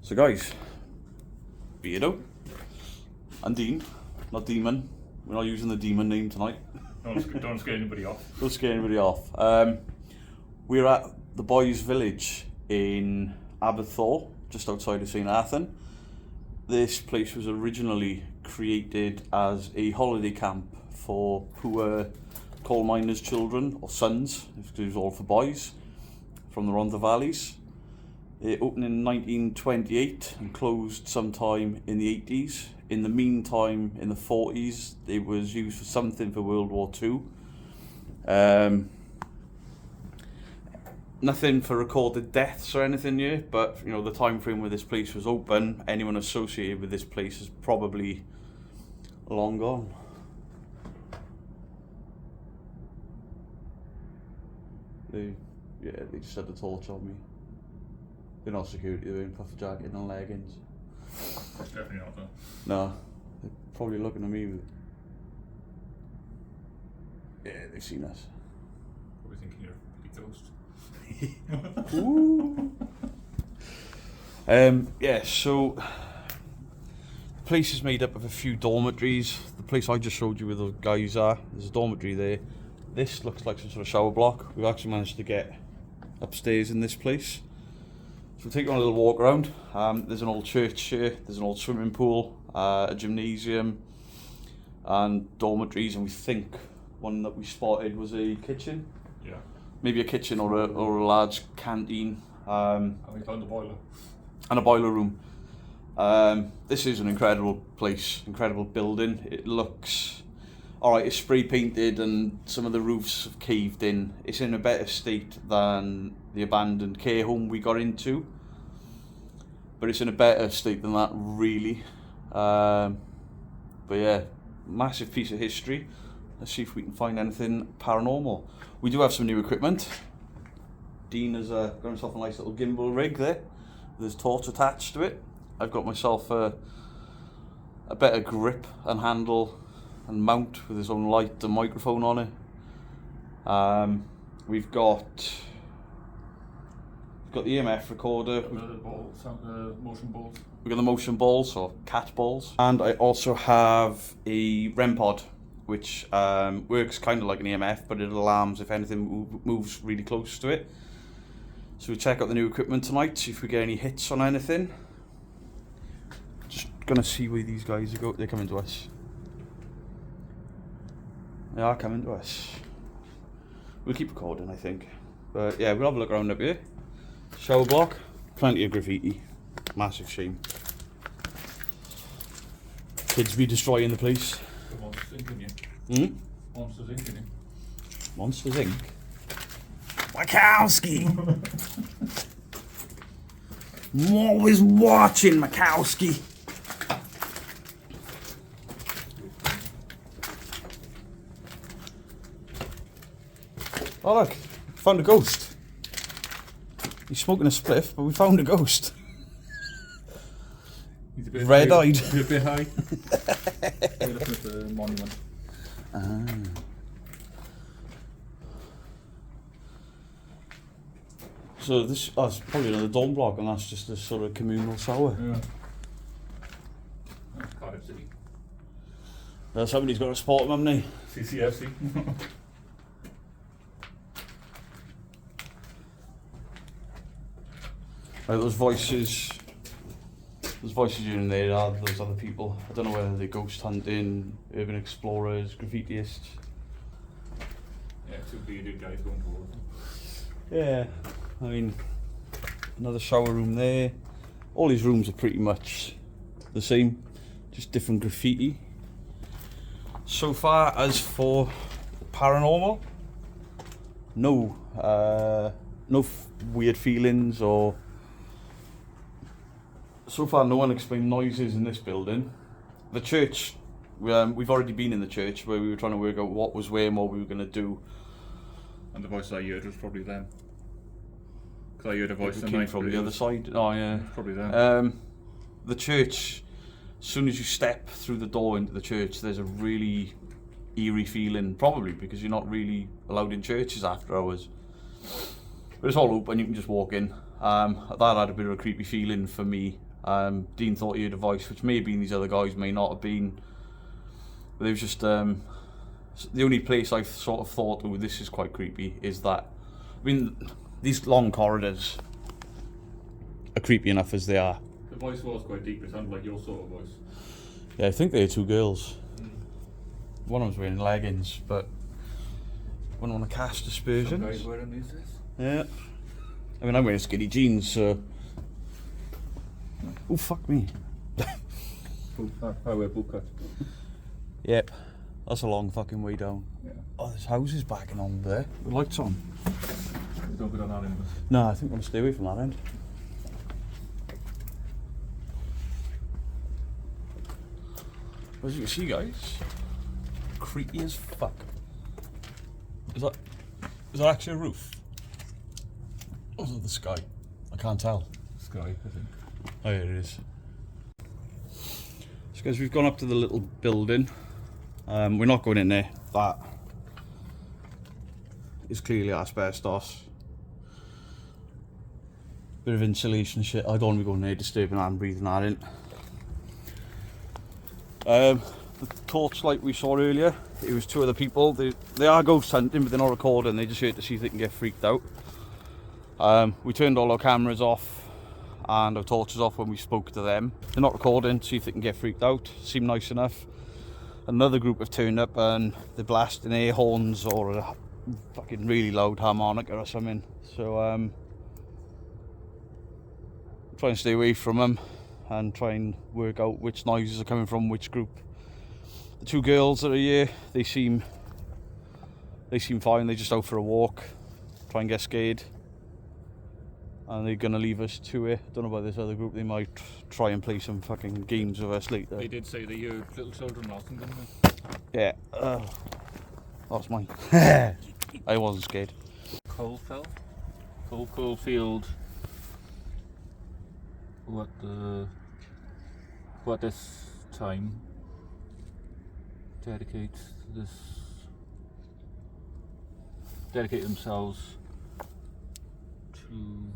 So guys, Beardo and Dean, not Demon. We're not using the Demon name tonight. Don't scare anybody off. Don't scare anybody off. We're at the Boys Village in Aberthaw, just outside of St Athan. This place was originally created as a holiday camp for poor coal miners' children, or sons, because it was all for boys, from the Rhondda Valleys. It opened in 1928 and closed sometime in the 80s. In the meantime, in the 40s, it was used for something for World War II. Nothing for recorded deaths or anything yet, but you know the time frame where this place was open, anyone associated with this place is probably long gone. They just had the torch on me. They're not security, they're in puffer jacket and leggings. Definitely not though. No, they're probably looking at me with... Yeah, they've seen us. Probably thinking you're a ghost. Ooh. Yeah, so the place is made up of a few dormitories. The place I just showed you where the guys are, there's a dormitory there. This looks like some sort of shower block. We've actually managed to get upstairs in this place. So we'll take you on a little walk around. There's an old church here, there's an old swimming pool, a gymnasium, and dormitories, and we think one that we spotted was a kitchen. Yeah. Maybe a kitchen or a large canteen. And we found the boiler. And a boiler room. This is an incredible place, incredible building. It looks, alright, it's spray painted and some of the roofs have caved in. It's in a better state than the abandoned care home we got into. But it's in a better state than that, really. But yeah, massive piece of history. Let's see if we can find anything paranormal. We do have some new equipment. Dean has got himself a nice little gimbal rig there, with his torch attached to it. I've got myself a better grip and handle and mount with his own light and microphone on it. We've got the EMF recorder. The balls, the motion balls. We've got the motion balls, or cat balls. And I also have a REM pod, which works kind of like an EMF, but it alarms if anything moves really close to it. So we'll check out the new equipment tonight, see if we get any hits on anything. Just gonna see where these guys are they're coming to us. They are coming to us. We'll keep recording, I think. But yeah, we'll have a look around up here. Shower block, plenty of graffiti. Massive shame. Kids be destroying the place. Monsters Inc. in you. Monsters Inc. in you. Monsters Inc. Makowski! I'm always watching Makowski. Oh look, found a ghost. He's smoking a spliff, but we found a ghost. He's a bit red-eyed. He's a bit high. We're looking at the monument. Ah. So this is probably another dorm block, and that's just a sort of communal shower. Yeah. That's Cardiff City. Somebody's got to support him, haven't they? CCFC. Right, those voices you're in there are those other people. I don't know whether they're ghost hunting, urban explorers, graffitiists. Yeah, two bearded guys going towards them. Yeah, I mean, another shower room there. All these rooms are pretty much the same, just different graffiti. So far as for paranormal, no weird feelings or... So far, no unexplained noises in this building. The church, we've already been in the church where we were trying to work out what was where and what we were going to do. And the voice I heard was probably them. Because I heard a voice It came from the other side. Oh yeah. Probably them. The church, as soon as you step through the door into the church, there's a really eerie feeling, probably because you're not really allowed in churches after hours. But it's all open, you can just walk in. That had a bit of a creepy feeling for me. Dean thought he heard a voice, which may have been these other guys, may not have been. But it was just the only place I sort of thought, oh, this is quite creepy, is that, I mean, these long corridors are creepy enough as they are. The voice was quite deep. It sounded like your sort of voice. Yeah, I think they're two girls. One of them's wearing leggings, but wouldn't want to cast aspersions. Some guys wearing these days. Yeah. I mean, I'm wearing skinny jeans, so. Oh, fuck me. I wear boot cut. Yep. That's a long fucking way down. Yeah. Oh, there's houses backing on there. The lights on. Don't go down that end. No, I think I'm going to stay away from that end. As you can see, guys, creepy as fuck. Is that actually a roof? Or is it the sky? I can't tell. Sky, I think. Oh yeah, it is. So guys, we've gone up to the little building. We're not going in there. That is clearly asbestos. Bit of insulation shit. I don't want to be going there disturbing that and breathing that in. The torchlight we saw earlier, it was two other people. They are ghost hunting, but they're not recording. They just here to see if they can get freaked out. We turned all our cameras off and our torches off when we spoke to them. They're not recording to see if they can get freaked out. Seemed nice enough. Another group have turned up and they're blasting air horns or a fucking really loud harmonica or something. So try and stay away from them and try and work out which noises are coming from which group. The two girls that are here, they seem fine. They're just out for a walk, try and get scared, and they're gonna leave us to it. Don't know about this other group. They might try and play some fucking games with us later. They did say they heard little children laughing, didn't they? Yeah. That's mine. I wasn't scared. Coalfield. What this time dedicate themselves to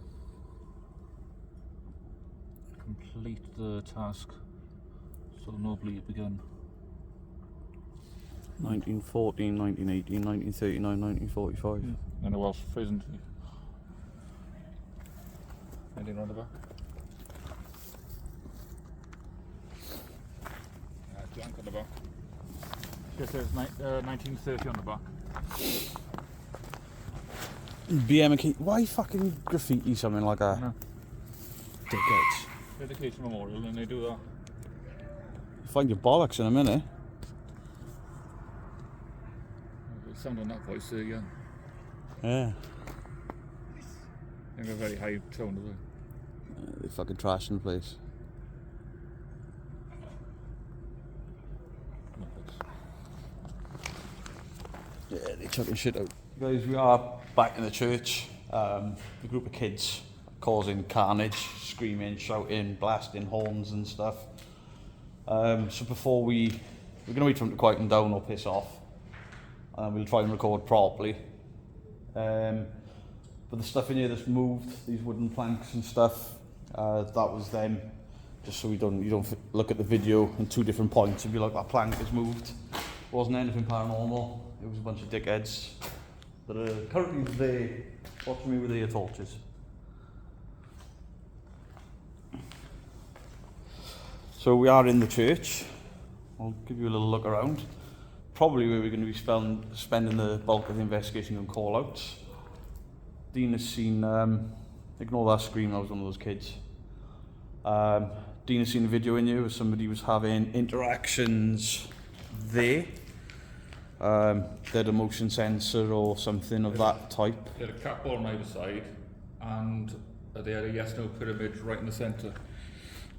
complete the task so nobly it began. 1914, 1918, 1939, 1945. And a Welsh prison. Anything around the back? Blank on the back. It says 1930 on the back. BM&K. Why fucking graffiti something like that? No. Dickheads. Dedication Memorial, and they do that. You find your bollocks in a minute. It sounded on that voice there again. Yeah. They have a very high tone, do they? They fucking trashing the place. Yeah, they chucking shit out. Guys, we are back in the church. A group of kids causing carnage, screaming, shouting, blasting horns and stuff. So before we're going to wait for them to quieten down or piss off. And we'll try and record properly. But the stuff in here that's moved, these wooden planks and stuff, that was them. Just so you don't look at the video in two different points and be like, that plank is moved. It wasn't anything paranormal. It was a bunch of dickheads that are currently there watching me with their torches. So we are in the church. I'll give you a little look around. Probably where we're going to be spending the bulk of the investigation and call-outs. Dean has seen, ignore that scream, I was one of those kids. Dean has seen a video in here where somebody was having interactions there. They had a motion sensor or something of that type. They had a cat ball on either side, and they had a yes-no pyramid right in the centre.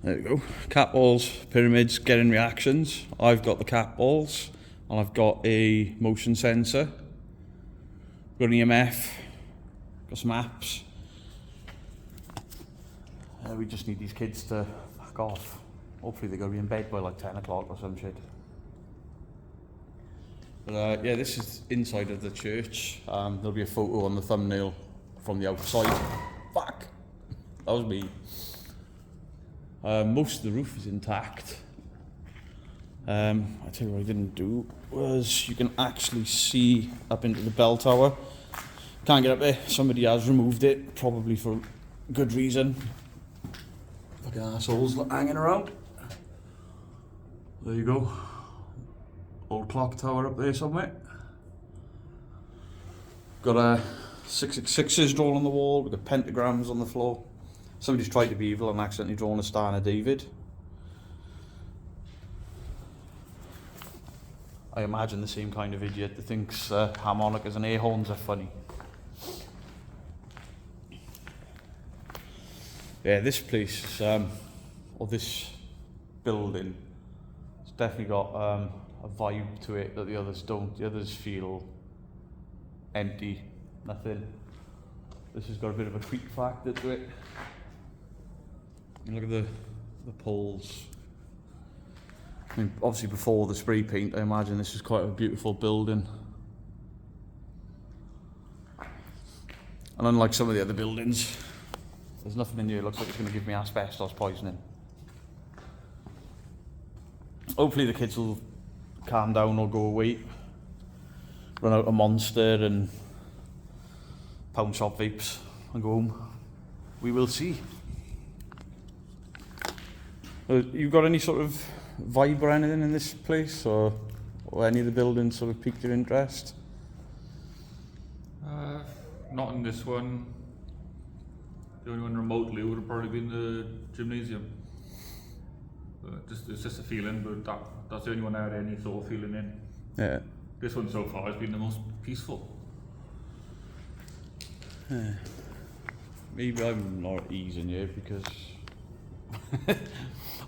There we go. Cat balls, pyramids, getting reactions. I've got the cat balls, and I've got a motion sensor. Got an EMF. Got some apps. We just need these kids to fuck off. Hopefully they're going to be in bed by like 10 o'clock or some shit. But yeah, this is inside of the church. There'll be a photo on the thumbnail from the outside. Fuck! That was me. Most of the roof is intact. I tell you what I didn't do was you can actually see up into the bell tower. Can't get up there. Somebody has removed it, probably for good reason. Fucking assholes hanging around. There you go. Old clock tower up there somewhere. Got a 666s drawn on the wall. We've got pentagrams on the floor. Somebody's tried to be evil and accidentally drawn a Star and a David. I imagine the same kind of idiot that thinks harmonicas and air horns are funny. Yeah, this place, or this building, it's definitely got a vibe to it that the others don't. The others feel empty, nothing. This has got a bit of a creak factor to it. Look at the poles. I mean, obviously before the spray paint, I imagine this is quite a beautiful building. And unlike some of the other buildings, there's nothing in here. It looks like it's going to give me asbestos poisoning. Hopefully the kids will calm down or go away. Run out of Monster and pound shop vapes and go home. We will see. You got any sort of vibe or anything in this place, or any of the buildings sort of piqued your interest? Not in this one. The only one remotely would have probably been the gymnasium. It's just a feeling, but that's the only one I had any sort of feeling in. Yeah. This one so far has been the most peaceful. Maybe I'm not at ease in here because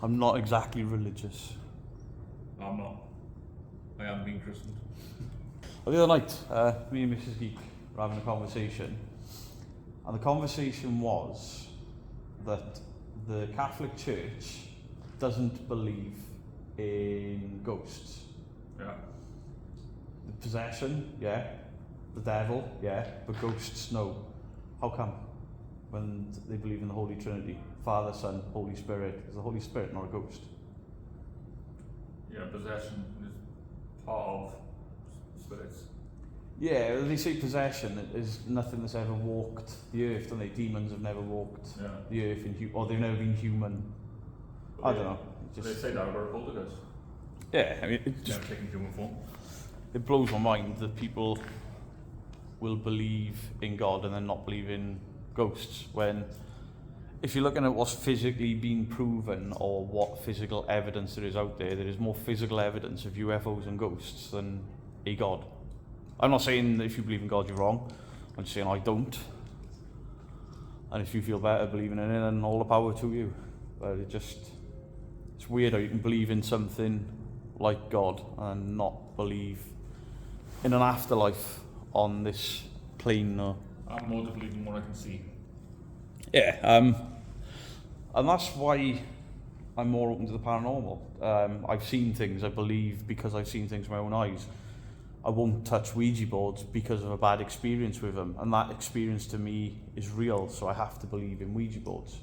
I'm not exactly religious. I'm not. I am being christened. Well, the other night, me and Mrs. Geek were having a conversation, and the conversation was that the Catholic Church doesn't believe in ghosts. Yeah. The possession, yeah. The devil, yeah. But ghosts, no. How come? When they believe in the Holy Trinity, Father, Son, Holy Spirit. Is the Holy Spirit not a ghost? Yeah, possession is part of spirits. Yeah, they say possession is nothing that's ever walked the earth, don't they? Demons have never walked the earth, or they've never been human. I don't know. They say that about a poltergeist. Yeah, I mean, it just never taking human form. It blows my mind that people will believe in God and then not believe in ghosts, when if you're looking at what's physically been proven or what physical evidence there is out there, there is more physical evidence of UFOs and ghosts than a God. I'm not saying that if you believe in God you're wrong, I'm just saying I don't. And if you feel better believing in it, then all the power to you. But it's weird how you can believe in something like God and not believe in an afterlife on this plane. I'm more to believe in what I can see. Yeah, and that's why I'm more open to the paranormal. I've seen things, I believe, because I've seen things with my own eyes. I won't touch Ouija boards because of a bad experience with them, and that experience to me is real, so I have to believe in Ouija boards.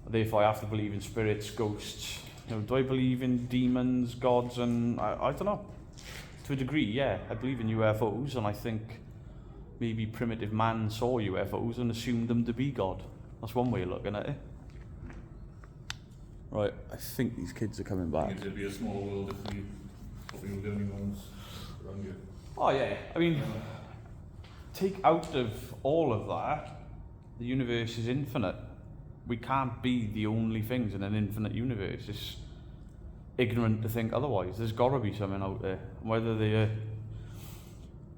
Therefore, I have to believe in spirits, ghosts. Do I believe in demons, gods, and I don't know. To a degree, yeah, I believe in UFOs, and I think maybe primitive man saw UFOs and assumed them to be God. That's one way of looking at it. Right, I think these kids are coming back. I think it'd be a small world if we were the only ones around here. Oh yeah, I mean, take out of all of that, the universe is infinite. We can't be the only things in an infinite universe. It's ignorant to think otherwise. There's got to be something out there. Whether they're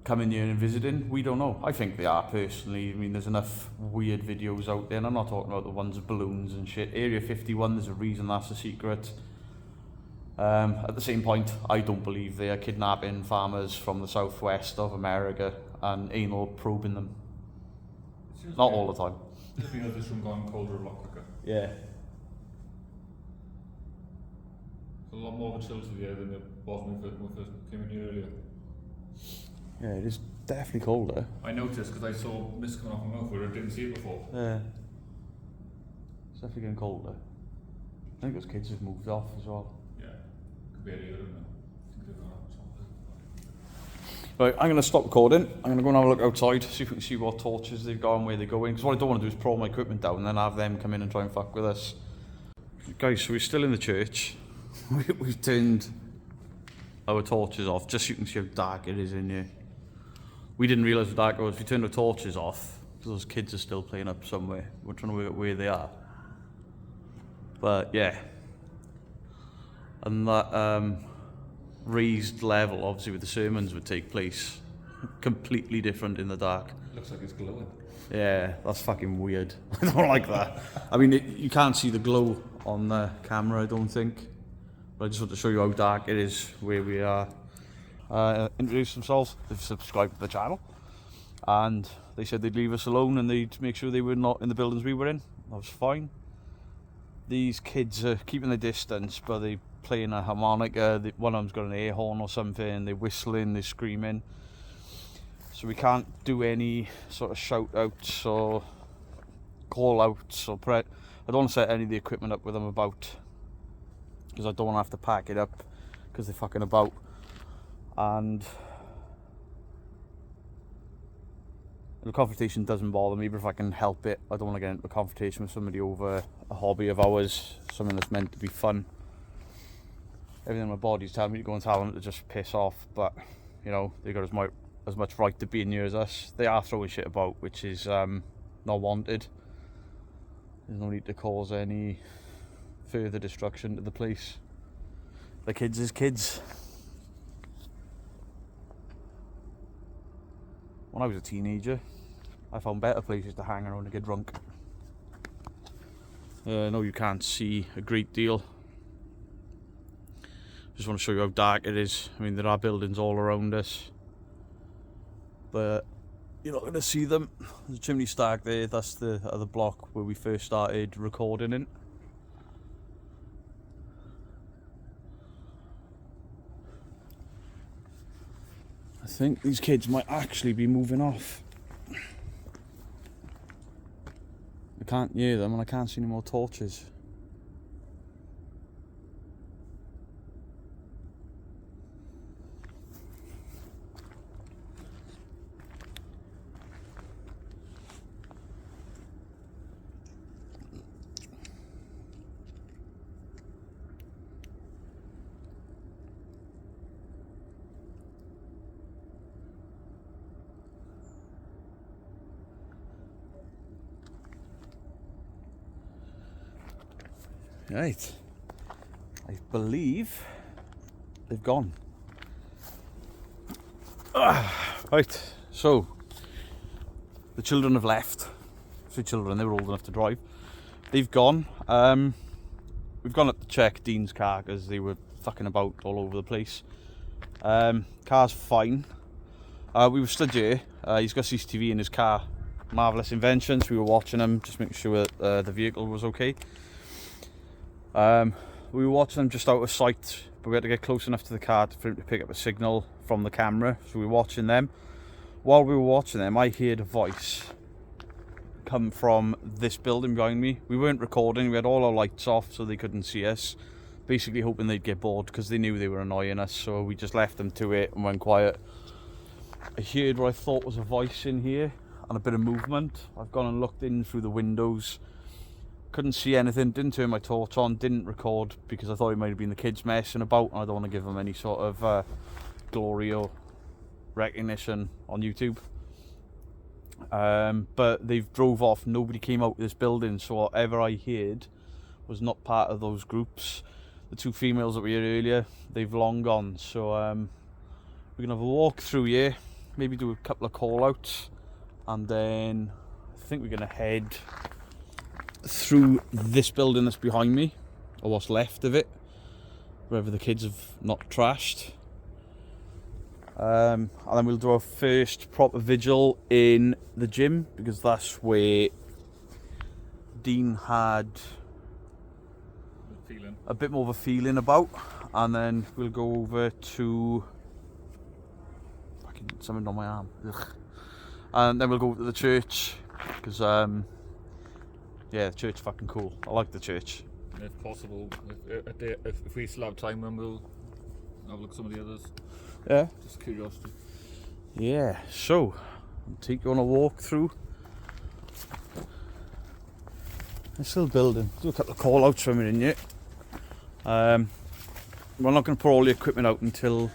coming here and visiting, we don't know. I think they are, personally. I mean, there's enough weird videos out there, and I'm not talking about the ones of balloons and shit. Area 51, there's a reason that's a secret. At the same point, I don't believe they are kidnapping farmers from the southwest of America and anal probing them. Not all the time. Just because this room going colder a lot quicker. Yeah. It's a lot more of a chill to the air than it was when we first came in here earlier. Yeah, it is definitely colder. I noticed because I saw mist coming off my mouth where I didn't see it before. Yeah. It's definitely getting colder. I think those kids have moved off as well. Yeah. Could be any of them now. I think they're gone up or something. Right, I'm going to stop recording. I'm going to go and have a look outside, see if we can see what torches they've got and where they're going. Because what I don't want to do is pull my equipment down and then have them come in and try and fuck with us. Guys, so we're still in the church. We've turned our torches off, just so you can see how dark it is in here. We didn't realise how dark it was. We turned our torches off, because those kids are still playing up somewhere. We're trying to work out where they are. But yeah. And that raised level, obviously, where the sermons would take place, completely different in the dark. Looks like it's glowing. Yeah, that's fucking weird. I don't like that. I mean, you can't see the glow on the camera, I don't think. But I just want to show you how dark it is where we are. Introduce themselves. They've subscribed to the channel. And they said they'd leave us alone and they'd make sure they were not in the buildings we were in. That was fine. These kids are keeping their distance, but they're playing a harmonica. One of them's got an air horn or something. They're whistling, they're screaming. So we can't do any sort of shout outs or call outs or I don't want to set any of the equipment up with them about, because I don't want to have to pack it up because they're fucking about. And the confrontation doesn't bother me, but if I can help it, I don't want to get into a confrontation with somebody over a hobby of ours, something that's meant to be fun. Everything in my body's telling me to go and tell them to just piss off, but you know, they got as much right to be in here as us. They are throwing shit about, which is not wanted. There's no need to cause any further destruction to the place. The kids is kids. When I was a teenager, I found better places to hang around and get drunk. I know you can't see a great deal. Just want to show you how dark it is. I mean, there are buildings all around us, but you're not going to see them. There's a chimney stack there. That's the other block where we first started recording in. I think these kids might actually be moving off. I can't hear them and I can't see any more torches. Right, I believe they've gone. Right, so the children have left. Three children, they were old enough to drive. They've gone. We've gone up to check Dean's car because they were fucking about all over the place. Car's fine. We were stood here. He's got CCTV in his car. Marvellous inventions. We were watching him, just making sure that the vehicle was okay. We were watching them just out of sight, but we had to get close enough to the car for him to pick up a signal from the camera, so we were watching them. While we were watching them, I heard a voice come from this building behind me. We weren't recording, we had all our lights off so they couldn't see us, basically hoping they'd get bored because they knew they were annoying us, so we just left them to it and went quiet. I heard what I thought was a voice in here and a bit of movement. I've gone and looked in through the windows. Couldn't see anything, didn't turn my torch on, didn't record because I thought it might have been the kids messing about and I don't want to give them any sort of glory or recognition on YouTube. But they've drove off, nobody came out of this building, so whatever I heard was not part of those groups. The two females that were here earlier, they've long gone, so we're going to have a walk through here, maybe do a couple of call outs, and then I think we're going to head through this building that's behind me, or what's left of it, wherever the kids have not trashed. And then we'll do our first proper vigil in the gym, because that's where Dean had a bit more of a feeling about. And then we'll go over to fucking something on my arm. Ugh. And then we'll go to the church, because yeah, the church's fucking cool. I like the church. if possible, if we still have time, then we'll have a look at some of the others. Yeah. Just curiosity. Yeah, so I'll take you on a walk through. They're still building. Do a couple of call outs from it in yet. We're not going to put all the equipment out until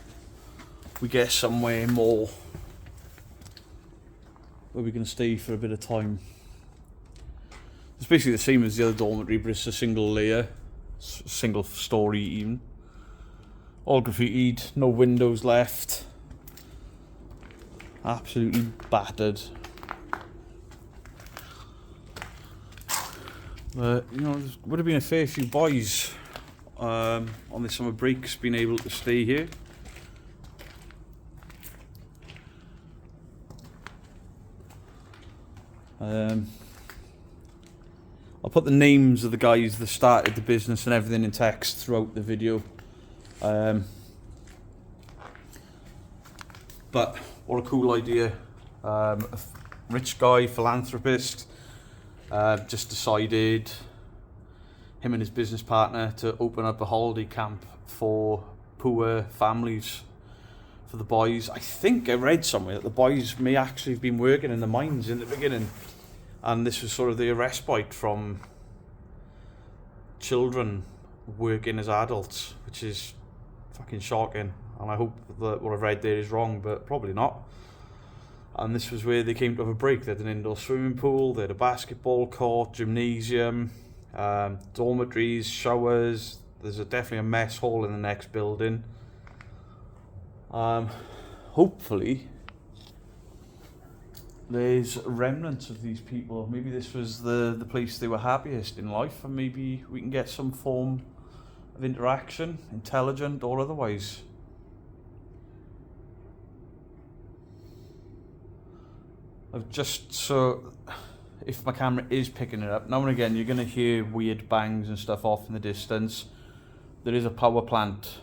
we get somewhere more where we can stay for a bit of time. It's basically the same as the other dormitory, but it's a single layer, single story even. All graffitied, no windows left. Absolutely battered. But, you know, there would have been a fair few boys on the summer breaks being able to stay here. I'll put the names of the guys that started the business and everything in text throughout the video. But what a cool idea. A rich guy, philanthropist, just decided, him and his business partner, to open up a holiday camp for poor families, for the boys. I think I read somewhere that the boys may actually have been working in the mines in the beginning, and this was sort of their respite from children working as adults, which is fucking shocking. And I hope that what I've read there is wrong, but probably not. And this was where they came to have a break. They had an indoor swimming pool, they had a basketball court, gymnasium, dormitories, showers. There's definitely a mess hall in the next building. Hopefully there's remnants of these people. Maybe this was the place they were happiest in life, and maybe we can get some form of interaction, intelligent or otherwise. I've just, so if my camera is picking it up, now and again you're going to hear weird bangs and stuff off in the distance. There is a power plant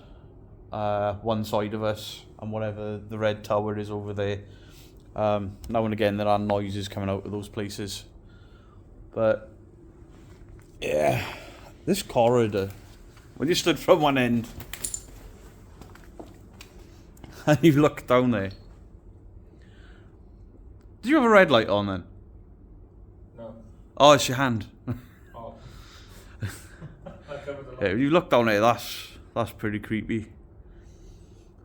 one side of us, and whatever the red tower is over there. Now and again there are noises coming out of those places. But yeah, this corridor, when you stood from one end and you look down there. Do you have a red light on then? No. Oh, it's your hand. Oh. Yeah, when you look down there, that's pretty creepy.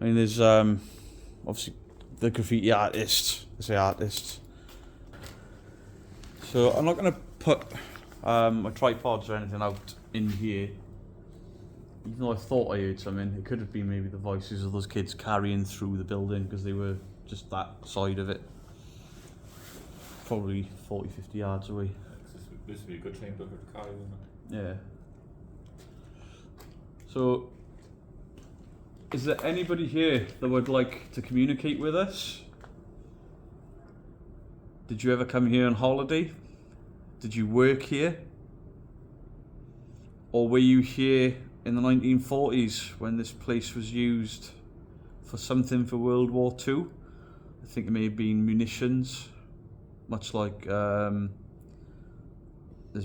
I mean, there's obviously the graffiti artists. I say artists. So I'm not going to put my tripods or anything out in here. Even though I thought I heard something, it could have been maybe the voices of those kids carrying through the building, because they were just that side of it. Probably 40, 50 yards away. This would be a good chain booker to carry, wouldn't it? Yeah. So, is there anybody here that would like to communicate with us? Did you ever come here on holiday? Did you work here? Or were you here in the 1940s when this place was used for something for World War II? I think it may have been munitions. Much like there's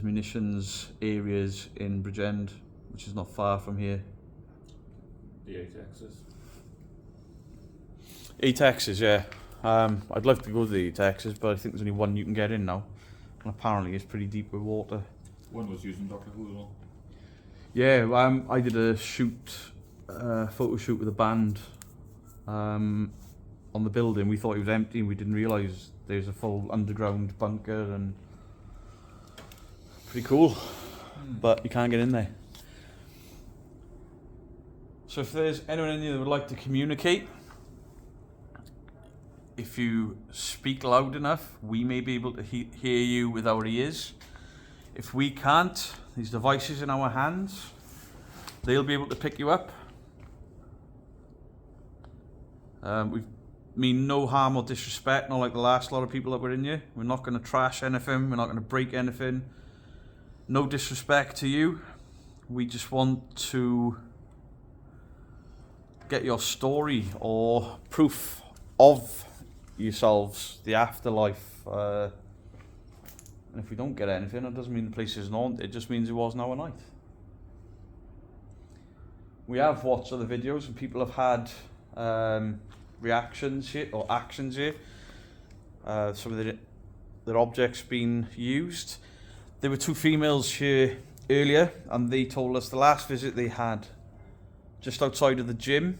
munitions areas in Bridgend, which is not far from here. The 8Xs. 8Xs, yeah. I'd love to go to the 8Xs, but I think there's only one you can get in now. And apparently it's pretty deep with water. One was using Doctor Who as well. Yeah, I did a photo shoot with a band on the building. We thought it was empty and we didn't realise there's a full underground bunker, and pretty cool, but you can't get in there. So if there's anyone in here that would like to communicate, if you speak loud enough, we may be able to hear you with our ears. If we can't, these devices in our hands, they'll be able to pick you up. We've mean no harm or disrespect, not like the last lot of people that were in here. We're not going to trash anything, we're not going to break anything. No disrespect to you. We just want to get your story or proof of yourselves, the afterlife. And if we don't get anything, it doesn't mean the place isn't haunted, it just means it was now a night. we have watched other videos and people have had reactions here, or actions here. Some of their objects being used. There were 2 females here earlier, and they told us the last visit they had just outside of the gym,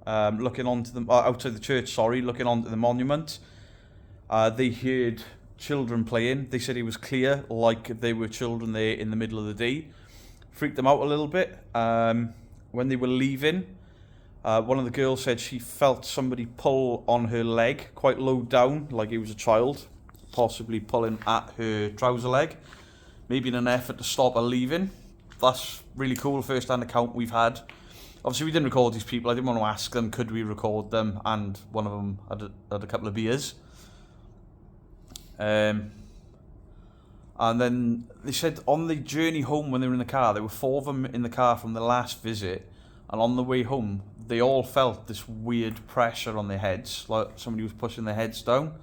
looking onto the outside the church. Sorry, looking onto the monument. They heard children playing. They said it was clear, like they were children there in the middle of the day. Freaked them out a little bit. When they were leaving, one of the girls said she felt somebody pull on her leg, quite low down, like it was a child, possibly pulling at her trouser leg, maybe in an effort to stop her leaving. That's really cool, first-hand account we've had. Obviously, we didn't record these people. I didn't want to ask them, could we record them? And one of them had a couple of beers. And then they said on the journey home when they were in the car, there were 4 of them in the car from the last visit, and on the way home, they all felt this weird pressure on their heads, like somebody was pushing their heads down.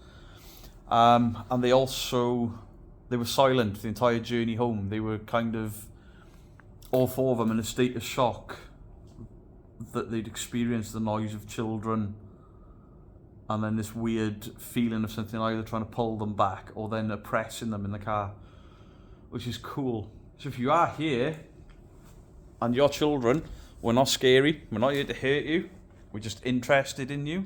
And they were silent the entire journey home. They were kind of, all 4 of them, in a state of shock that they'd experienced the noise of children, and then this weird feeling of something either trying to pull them back or then oppressing them in the car, which is cool. So if you are here and your children, we're not scary, we're not here to hurt you, we're just interested in you.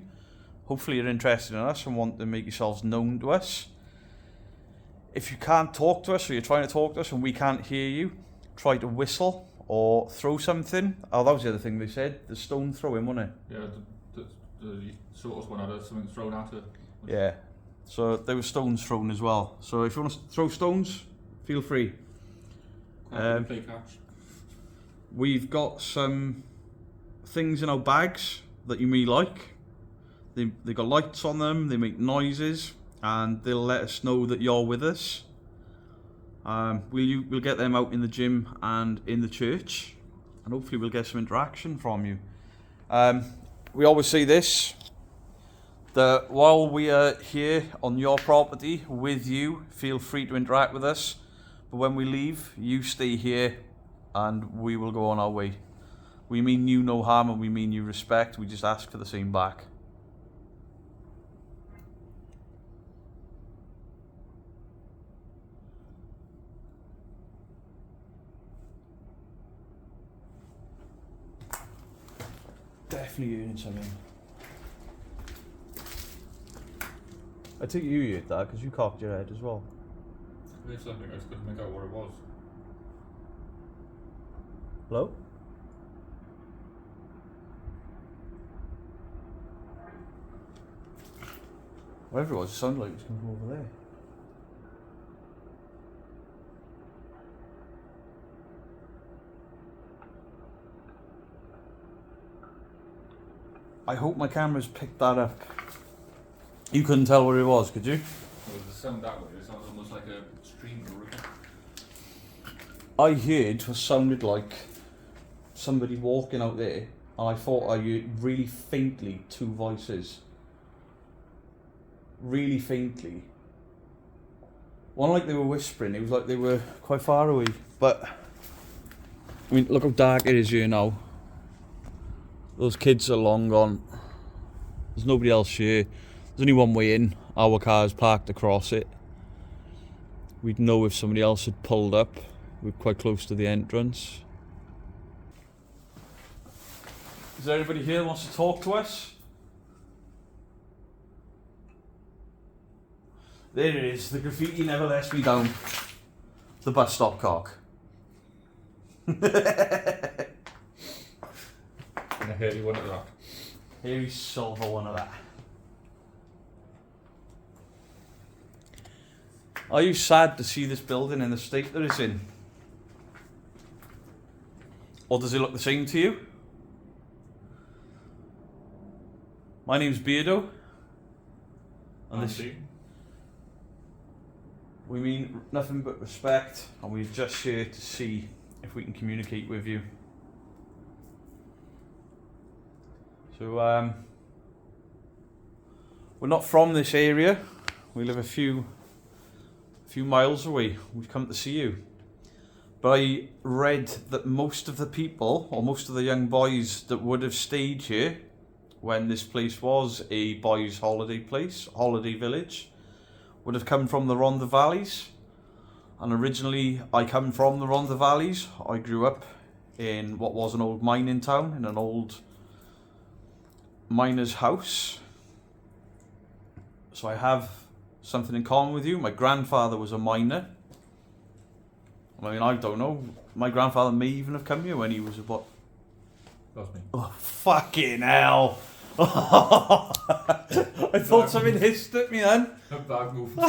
Hopefully you're interested in us and want to make yourselves known to us. If you can't talk to us, or you're trying to talk to us and we can't hear you, try to whistle or throw something. Oh, that was the other thing they said, the stone throwing, wasn't it? Yeah, the sort of one had something thrown at it. Yeah, so there were stones thrown as well. So if you want to throw stones, feel free. Play catch. We've got some things in our bags that you may like. They got lights on them, they make noises, and they'll let us know that you're with us. We'll get them out in the gym and in the church, and hopefully we'll get some interaction from you. We always say this, that while we are here on your property with you, feel free to interact with us, but when we leave, you stay here and we will go on our way. We mean you no harm and we mean you respect, we just ask for the same back. Definitely hearing something. I think you heard that because you cocked your head as well. There's something, I just couldn't make out what it was. Hello? Whatever it was, it sounded like it was coming from over there. I hope my camera's picked that up. You couldn't tell what it was, could you? Well, the sound that way, it sounds almost like a stream or a river. I heard what sounded like somebody walking out there, and I thought I heard really faintly 2 voices. Really faintly. One like they were whispering, it was like they were quite far away. But, I mean, look how dark it is here now. Those kids are long gone. There's nobody else here. There's only one way in. Our car's parked across it. We'd know if somebody else had pulled up. We're quite close to the entrance. Is there anybody here that wants to talk to us? There it is. The graffiti never lets me down. The bus stop cock. And a hairy one at that. Hairy silver one of that. Are you sad to see this building in the state that it's in? Or does it look the same to you? My name's Beardo. And this, we mean nothing but respect, and we're just here to see if we can communicate with you. So we're not from this area. We live a few miles away. We've come to see you. But I read that most of the people, or most of the young boys that would have stayed here when this place was a boys' holiday place, holiday village, would have come from the Rhondda Valleys. And originally, I come from the Rhondda Valleys. I grew up in what was an old mining town, in an old miner's house. So I have something in common with you. My grandfather was a miner. I mean, I don't know. My grandfather may even have come here when he was about... That's me. Oh, fucking hell. I thought something hissed at me then. A bad move.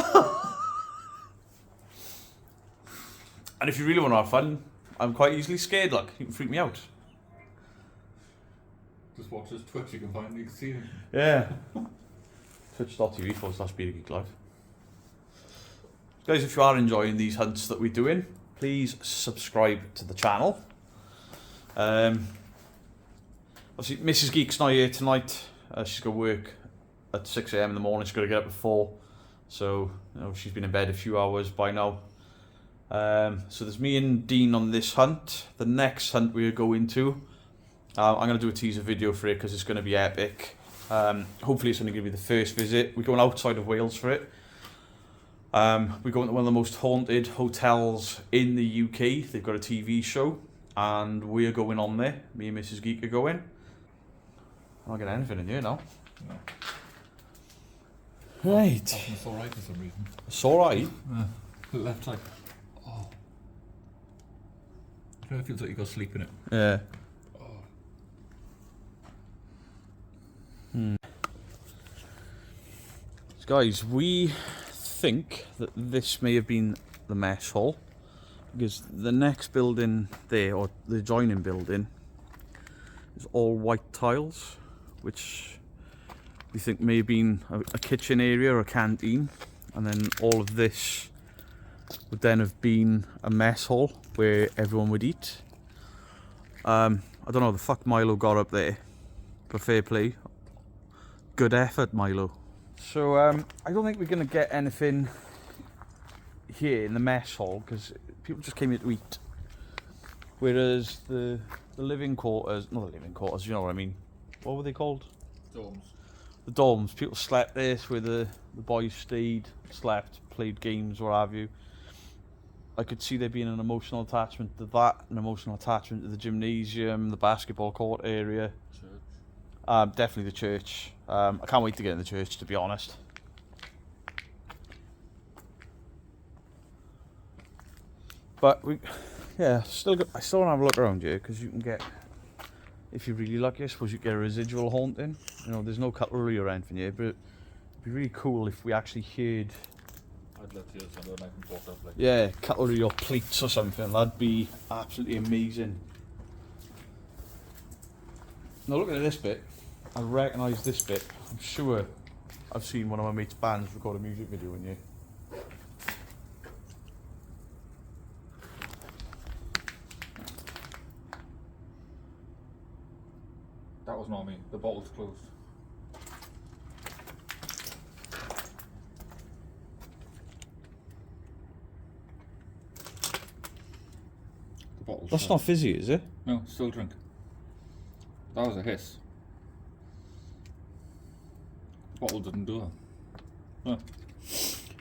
And if you really want to have fun, I'm quite easily scared, like. You can freak me out. Just watch his Twitch, you can find you can see him. Yeah. Twitch.tv/BeatAGeekLive. Guys, if you are enjoying these hunts that we're doing, please subscribe to the channel. Obviously, Mrs. Geek's not here tonight. She's got work at 6 AM in the morning. She's got to get up at 4. So, you know, she's been in bed a few hours by now. So there's me and Dean on this hunt. The next hunt we're going to, I'm going to do a teaser video for it because it's going to be epic. Hopefully it's only going to be the first visit. We're going outside of Wales for it. We're going to one of the most haunted hotels in the UK. They've got a TV show and we're going on there. Me and Mrs. Geek are going. I'm not getting anything in here now. No. Right. It's alright for some reason. It's alright. Left side. Oh. You know, it feels like you got sleep in it. Yeah. Oh. So guys, we think that this may have been the mess hall because the next building there, or the adjoining building, is all white tiles, which we think may have been a kitchen area or a canteen, and then all of this would then have been a mess hall where everyone would eat. I don't know how the fuck Milo got up there, but fair play. Good effort, Milo. So I don't think we're going to get anything here in the mess hall because people just came here to eat. Whereas the living quarters, not the living quarters, you know what I mean. What were they called? Dorms. The dorms. People slept there, where the boys stayed, slept, played games, what have you. I could see there being an emotional attachment to that, an emotional attachment to the gymnasium, the basketball court area. Church. Definitely the church. I can't wait to get in the church, to be honest. But I still want to have a look around here because you can get, if you're really lucky, I suppose you get a residual haunting. You know, there's no cutlery or anything here, but it'd be really cool if we actually heard. I'd love to hear something I can put up like. Yeah, cutlery or plates or something. That'd be absolutely amazing. Now look at this bit. I recognise this bit. I'm sure I've seen one of my mates' bands record a music video in here. That was not me. The bottle's closed. The bottle's That's shut. not fizzy, is it? No, still drink. That was a hiss. The bottle didn't do that. No.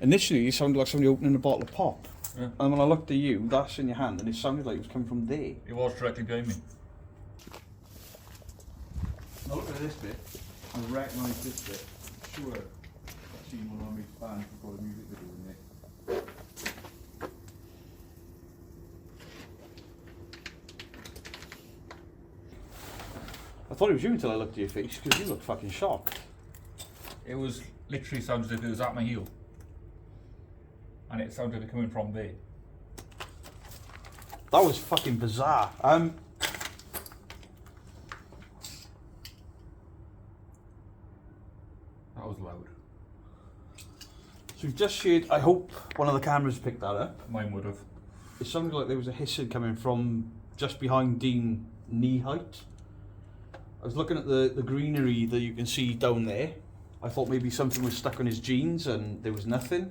Initially, it sounded like somebody opening a bottle of pop. Yeah. And when I looked at you, that's in your hand, and it sounded like it was coming from there. It was directly behind me. Now look at this bit. I recognise this bit. I'm sure I've seen one of my mates' bands record a music video in there. I thought it was you until I looked at your face, because you looked fucking shocked. It was literally sounded as if it was at my heel. And it sounded like it coming from there. That was fucking bizarre. That was loud. So we've just shared, I hope one of the cameras picked that up. Mine would have. It sounded like there was a hissing coming from just behind Dean knee height. I was looking at the greenery that you can see down there. I thought maybe something was stuck on his jeans and there was nothing.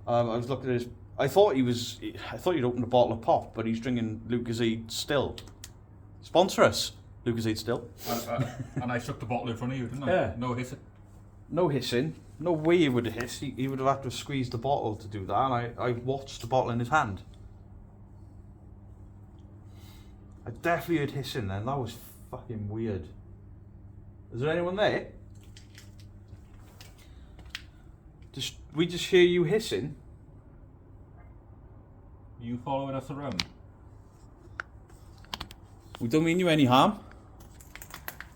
I was looking at I thought he'd opened a bottle of pop, but he's drinking Lucozade still. Sponsor us, Lucozade still. And I shook the bottle in front of you, didn't I? Yeah. No hissing. No hissing. No way he would have hissed. He would have had to squeeze the bottle to do that, and I watched the bottle in his hand. I definitely heard hissing then. That was fucking weird. Is there anyone there? We just hear you hissing? You following us around? We don't mean you any harm.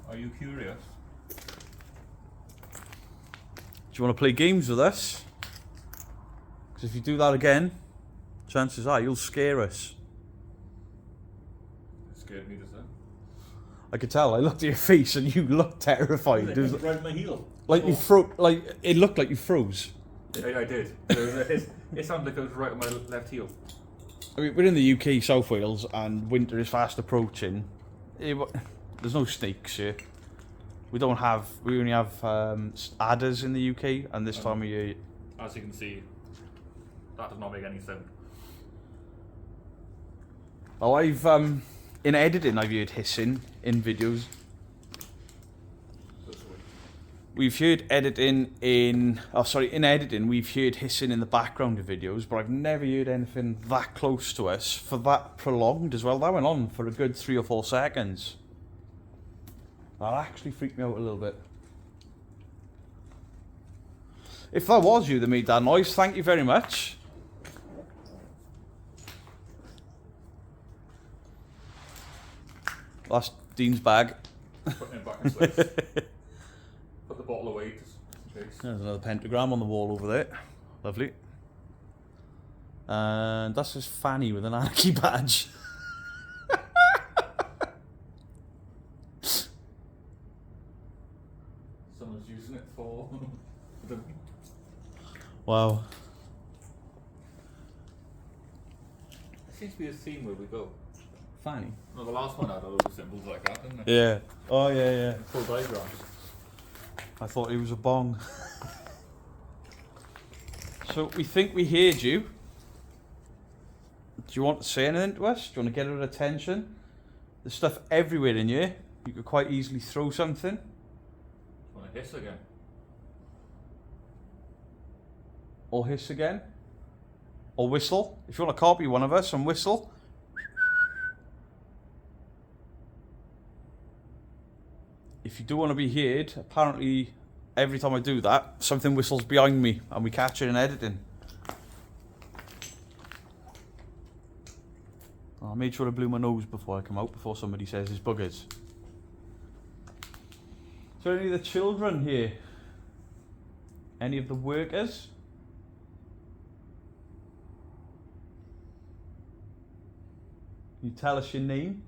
Are you curious? Do you want to play games with us? Because if you do that again, chances are you'll scare us. It scared me just then. I could tell. I looked at your face and you looked terrified. It was Right my heel. like you it looked like you froze. I did. There was a hiss. It sounded like I was right on my left heel. I mean, we're in the UK, South Wales, and winter is fast approaching. There's no snakes here. We only have adders in the UK, and this time of year. As you can see, that does not make any sound. Oh, in editing, I've heard hissing in videos. We've heard in editing, we've heard hissing in the background of videos, but I've never heard anything that close to us for that prolonged as well. That went on for a good 3 or 4 seconds. That actually freaked me out a little bit. If that was you that made that noise, thank you very much. That's Dean's bag. Putting it back in place. Put the bottle away just in case. There's another pentagram on the wall over there. Lovely. And that's his fanny with an anarchy badge. Someone's using it for the... Wow. There seems to be a theme where we go. Fanny? No, the last one had a load of symbols like that, didn't it? Yeah. Oh, yeah. Full diagrams. I thought he was a bong. So we think we heard you. Do you want to say anything to us? Do you want to get our attention? There's stuff everywhere in here. You could quite easily throw something. Want to hiss again? Or hiss again. Or whistle. If you want to copy one of us and whistle. If you do want to be heard, apparently every time I do that, something whistles behind me and we catch it in editing. I made sure I blew my nose before I come out, before somebody says it's buggers. So any of the children here? Any of the workers? Can you tell us your name?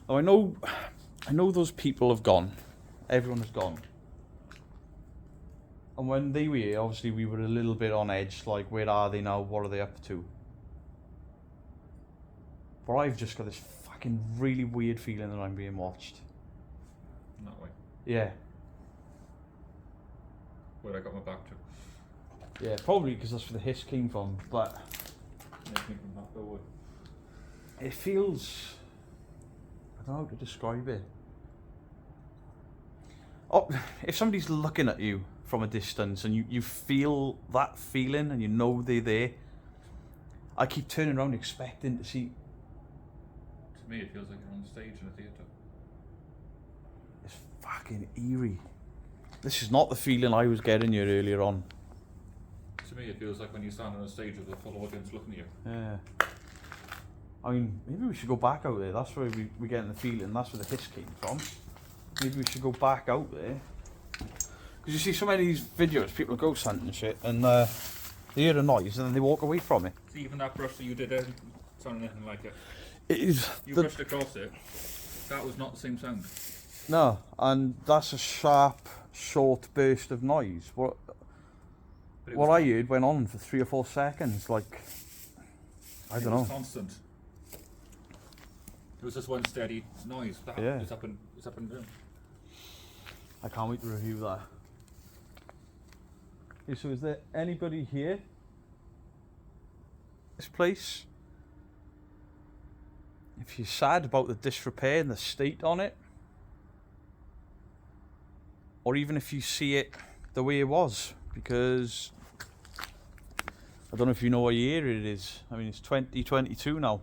Oh, I know those people have gone. Everyone has gone. And when they were here, obviously we were a little bit on edge, like where are they now, what are they up to? But I've just got this fucking really weird feeling that I'm being watched. That way. Yeah. Where I got my back to. Yeah, probably because that's where the hiss came from, but Make me come back that way. it feels... I don't know how to describe it. Oh, if somebody's looking at you from a distance and you feel that feeling and you know they're there, I keep turning around expecting to see... To me it feels like you're on stage in a theatre. It's fucking eerie. This is not the feeling I was getting here earlier on. To me it feels like when you stand on a stage with a full audience looking at you. Yeah. I mean, maybe we should go back out there. That's where we're getting the feeling. That's where the hiss came from. Maybe we should go back out there. Because you see so many of these videos, people go hunting and shit, and they hear a noise and then they walk away from it. See, even that brush that you did there sounded anything like it. It is... You brushed across it. That was not the same sound. No, and that's a sharp, short burst of noise. What I heard went on for 3 or 4 seconds, like... I don't know. Constant. was just one steady noise. Yeah. It's up and down. I can't wait to review that. Okay, so is there anybody here? This place? If you're sad about the disrepair and the state on it, or even if you see it the way it was, because I don't know if you know what year it is. I mean, it's 2022 now.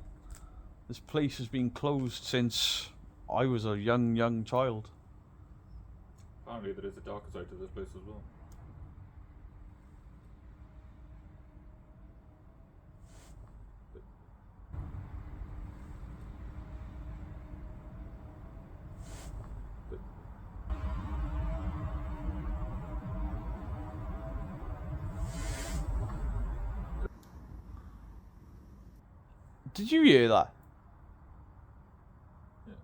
This place has been closed since I was a young child. Apparently there is a darker side to this place as well. Did you hear that? Yeah,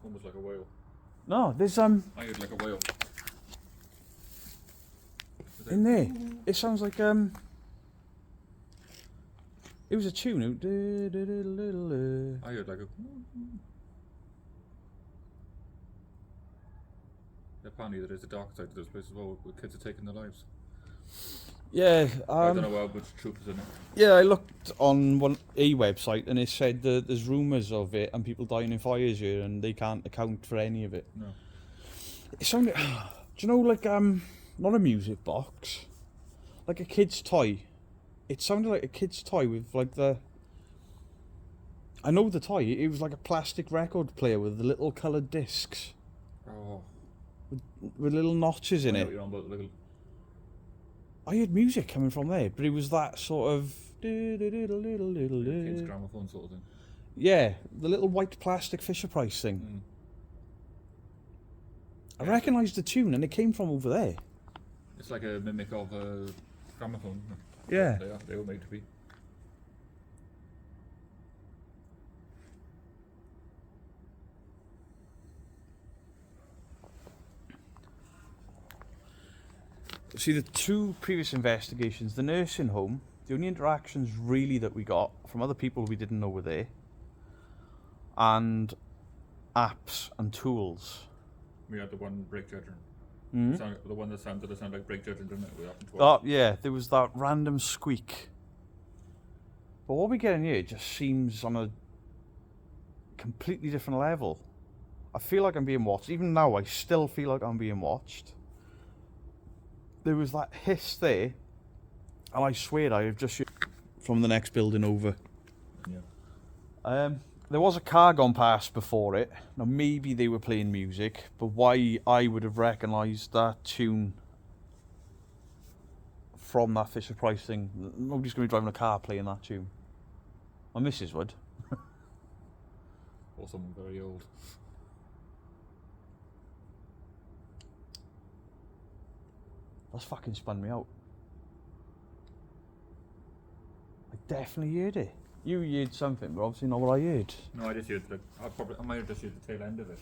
almost like a whale. No, there's I heard like a whale. in there. It sounds like it was a tune. I heard like a. Apparently there is a dark side to this place as well, where kids are taking their lives. Yeah, I don't know how much truth is in it. yeah. I looked on a website and it said that there's rumours of it and people dying in fires here, and they can't account for any of it. No. It sounded, do you know, like not a music box, like a kid's toy. It sounded like a kid's toy with like the. I know the toy. It was like a plastic record player with the little coloured discs Oh. with little notches in I know it. what you're on about, like I heard music coming from there, but it was that sort of. kids' gramophone sort of thing. Yeah, the little white plastic Fisher-Price thing. I recognised the tune, and it came from over there. It's like a mimic of a gramophone, isn't it? Yeah. They were made to be. See, the two previous investigations, the nursing home, the only interactions really that we got from other people we didn't know were there, and apps and tools. We had the one brake judging. Mm-hmm. The one that sounded like brake judging, didn't it? We happened to That, yeah, there was that random squeak. But what we get in here just seems on a completely different level. I feel like I'm being watched. Even now, I still feel like I'm being watched. There was that hiss there, and I swear I have just from the next building over. Yeah. There was a car gone past before it. Now maybe they were playing music, but why I would have recognised that tune from that Fisher-Price thing? Nobody's going to be driving a car playing that tune. My missus would. Or someone very old. That's fucking spun me out. I definitely heard it. You heard something, but obviously not what I heard. No, I just heard I might have just heard the tail end of it.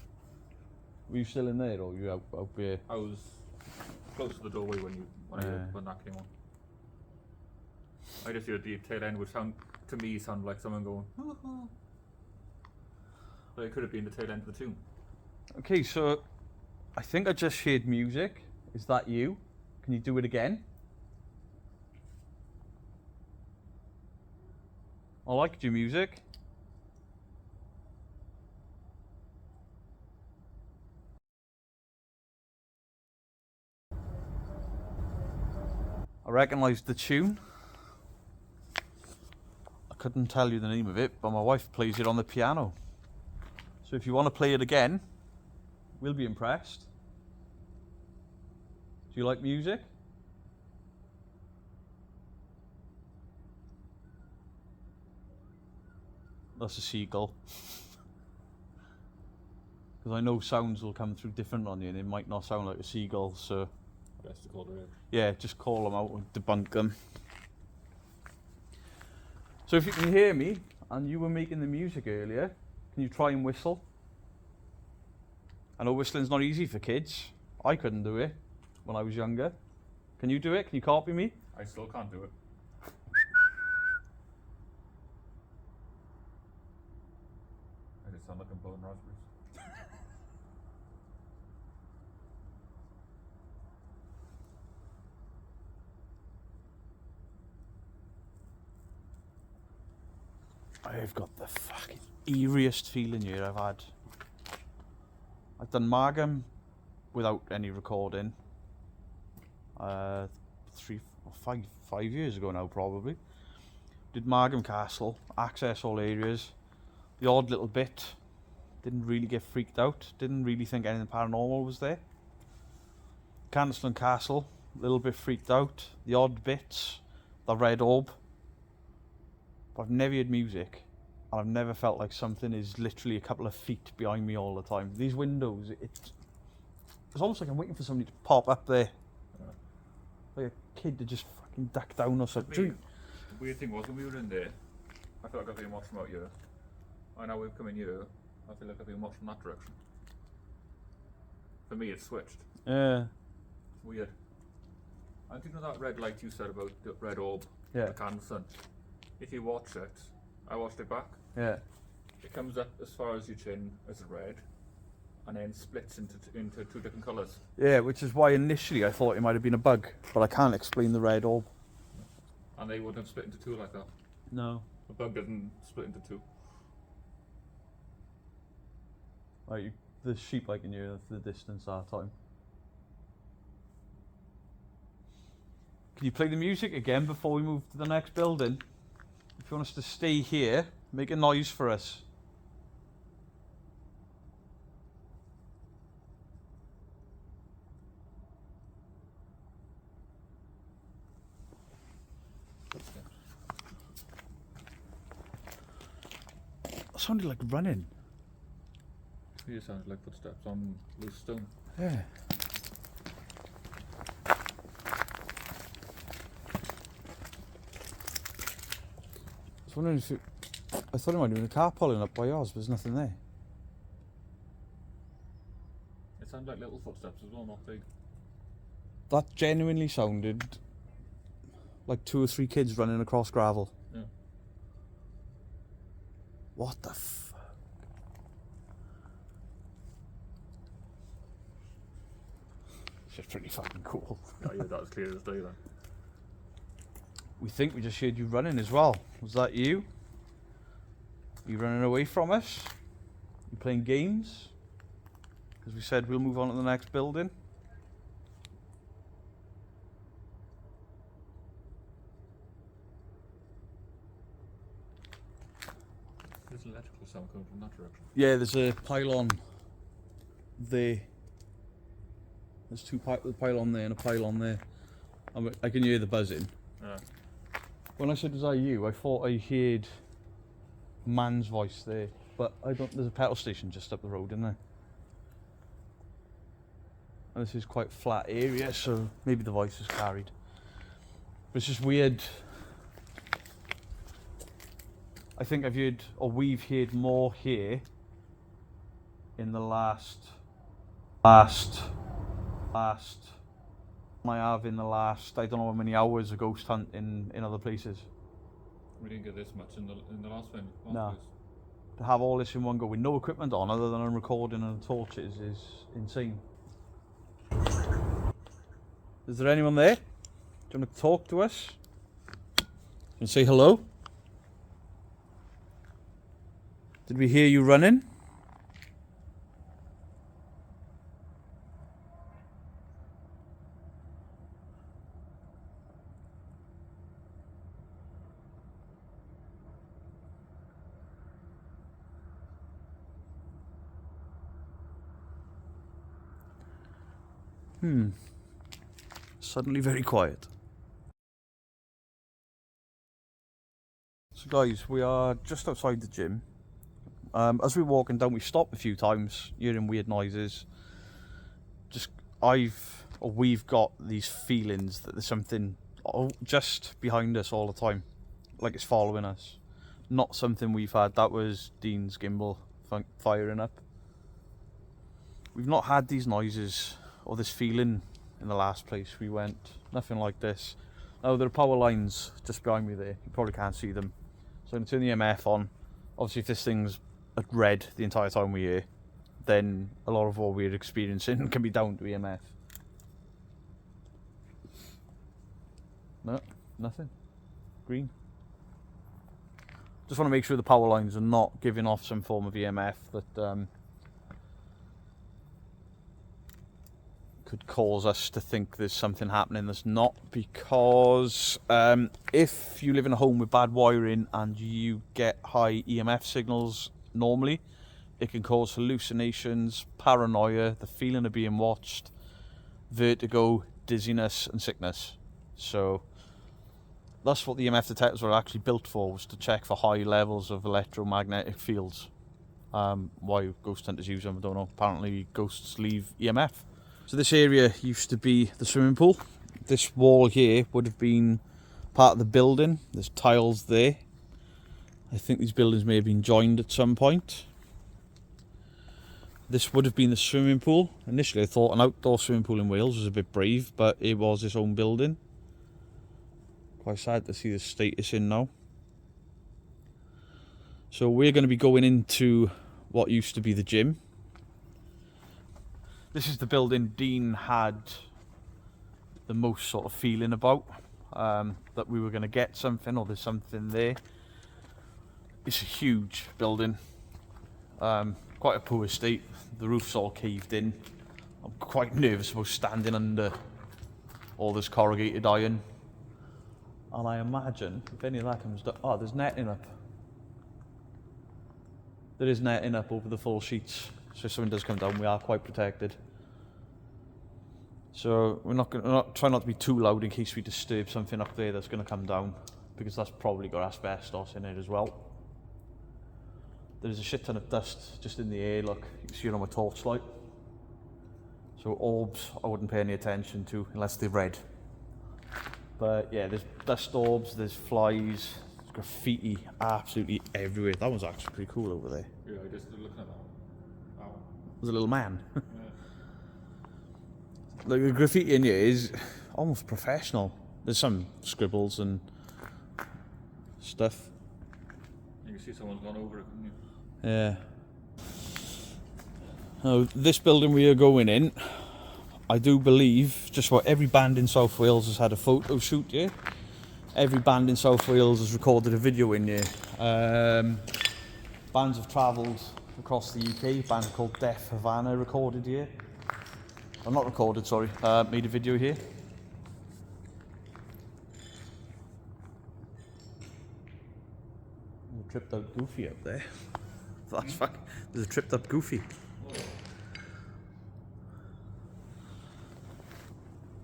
Were you still in there, or were you out there? I was close to the doorway when that came on. I just heard the tail end, which sound like someone going. But it could have been the tail end of the tune. Okay, so I think I just heard music. Is that you? Can you do it again? I liked your music. I recognised the tune. I couldn't tell you the name of it, but my wife plays it on the piano. So if you want to play it again, we'll be impressed. Do you like music? That's a seagull. Because I know sounds will come through different on you and it might not sound like a seagull, so... Best to call it out. Yeah, just call them out and debunk them. So if you can hear me, and you were making the music earlier, can you try and whistle? I know whistling's not easy for kids. I couldn't do it when I was younger. Can you do it? Can you copy me? I still can't do it. sound like I'm pulling raspberries. I've got the fucking eeriest feeling here I've had. I've done Margam without any recording. 5 years ago now, probably. Did Margam Castle, access all areas. The odd little bit. Didn't really get freaked out. Didn't really think anything paranormal was there. Candleston Castle, a little bit freaked out. The odd bits. The red orb. But I've never heard music. And I've never felt like something is literally a couple of feet behind me all the time. These windows, it's almost like I'm waiting for somebody to pop up there. Like a kid to just fucking duck down or something. The weird thing was when we were in there, I felt like I've been watching out here. And now we've come in here, I feel like I've been watching that direction. For me, it's switched. Yeah. It's weird. And do you know that red light you said about the red orb? Yeah. The cancer. If you watch it, I watched it back. Yeah. It comes up as far as your chin as red, and then splits into two different colours. Yeah, which is why initially I thought it might have been a bug, but I can't explain the red orb. And they wouldn't have split into two like that. No. A bug doesn't split into two. Like the sheep I can hear for the distance that time. Can you play the music again before we move to the next building? If you want us to stay here, make a noise for us. That sounded like running. It sounds like footsteps on loose stone. Yeah. I was wondering if I thought it might have been a car pulling up by yours, but there's nothing there. It sounded like little footsteps as well, not big. That genuinely sounded like 2 or 3 kids running across gravel. Yeah. What the fuck? It's just pretty fucking cool. I heard that as clear as day then. We think we just heard you running as well. Was that you? You running away from us? You playing games? Because we said we'll move on to the next building. There's an electrical sound coming from that direction. Yeah, there's a pylon there. There's a pylon there and a pylon there. I can hear the buzzing. Yeah. When I said was that you, I thought I heard a man's voice there, but I don't. There's a petrol station just up the road, isn't there? And this is quite a flat area, so maybe the voice is carried. But it's just weird. I think I've heard, or we've heard more here in the last I have in the last, I don't know how many hours of ghost hunting in other places. We didn't get this much in the last one. No. To have all this in one go with no equipment on other than a recording and torches is insane. Is there anyone there? Do you want to talk to us? And say hello? Did we hear you running? Suddenly very quiet. So guys, we are just outside the gym. As we're walking down, we stopped a few times, hearing weird noises. We've got these feelings that there's something just behind us all the time, like it's following us. Not something we've had. That was Dean's gimbal firing up. We've not had these noises or this feeling in the last place we went. Nothing like this. Now there are power lines just behind me there. You probably can't see them. So I'm going to turn the EMF on. Obviously if this thing's at red the entire time we're here, then a lot of what we're experiencing can be down to EMF. No, nothing. Green. Just want to make sure the power lines are not giving off some form of EMF that could cause us to think there's something happening that's not, because if you live in a home with bad wiring and you get high EMF signals normally, it can cause hallucinations, paranoia, the feeling of being watched, vertigo, dizziness and sickness. So that's what the EMF detectors were actually built for, was to check for high levels of electromagnetic fields. Why ghost hunters use them, I don't know. Apparently ghosts leave EMF. So this area used to be the swimming pool. This wall here would have been part of the building. There's tiles there. I think these buildings may have been joined at some point. This would have been the swimming pool. Initially I thought an outdoor swimming pool in Wales was a bit brave, but it was its own building. Quite sad to see the state it's in now. So we're going to be going into what used to be the gym. This is the building Dean had the most sort of feeling about, that we were going to get something, or there's something there. It's a huge building, quite a poor state. The roof's all caved in. I'm quite nervous about standing under all this corrugated iron. And I imagine if any of that comes down, oh, there's netting up. There is netting up over the full sheets. So if something does come down, we are quite protected. So we're not try not to be too loud in case we disturb something up there that's going to come down, because that's probably got asbestos in it as well. There's a shit ton of dust just in the air. Look, you can see it on my torchlight. So orbs, I wouldn't pay any attention to unless they're red. But yeah, there's dust orbs, there's flies, there's graffiti absolutely everywhere. That one's actually pretty cool over there. Yeah, just looking at that one. Wow. There's a little man. Yeah. Like, the graffiti in here is almost professional. There's some scribbles and stuff. You can see someone's gone over it, couldn't you? Yeah. Now, this building we are going in, I do believe just about every band in South Wales has had a photo shoot here. Every band in South Wales has recorded a video in here. Bands have travelled across the UK. A band called Deaf Havana recorded here. Well, not recorded, sorry. Made a video here. Tripped out Goofy up there. That's fuck. There's a tripped up Goofy.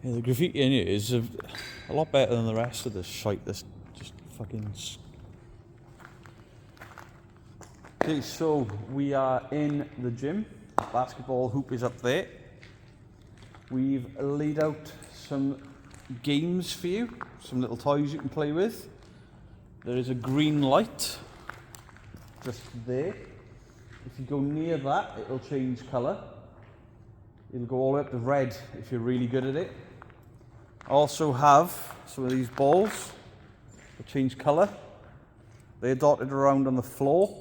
Yeah, the graffiti in here is a lot better than the rest of this shite. This just fucking. Okay, so we are in the gym. The basketball hoop is up there. We've laid out some games for you, some little toys you can play with. There is a green light just there. If you go near that, it'll change colour. It'll go all the way up to red if you're really good at it. I also have some of these balls that change colour. They're dotted around on the floor.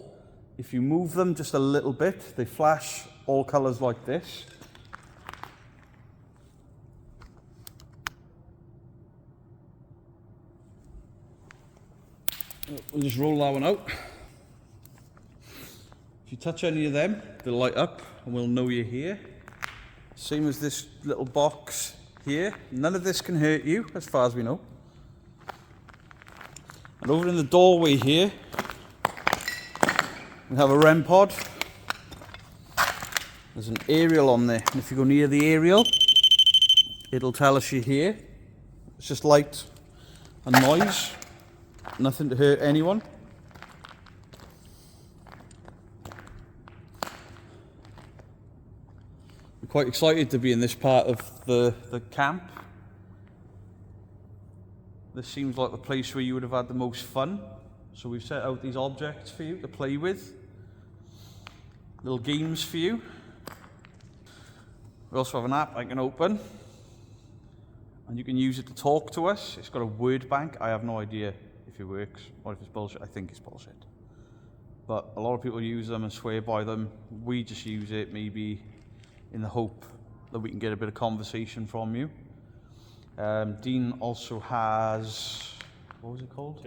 If you move them just a little bit, they flash all colours like this. We'll just roll that one out. If you touch any of them, they'll light up and we'll know you're here. Same as this little box here. None of this can hurt you, as far as we know. And over in the doorway here, we have a REM pod. There's an aerial on there, and if you go near the aerial, it'll tell us you're here. It's just light and noise. Nothing to hurt anyone. We're quite excited to be in this part of the camp. This seems like the place where you would have had the most fun. So we've set out these objects for you to play with. Little games for you. We also have an app I can open. And you can use it to talk to us. It's got a word bank. I have no idea if it works or if it's bullshit. I think it's bullshit. but a lot of people use them and swear by them. We just use it maybe in the hope that we can get a bit of conversation from you. Dean also has, what was it called?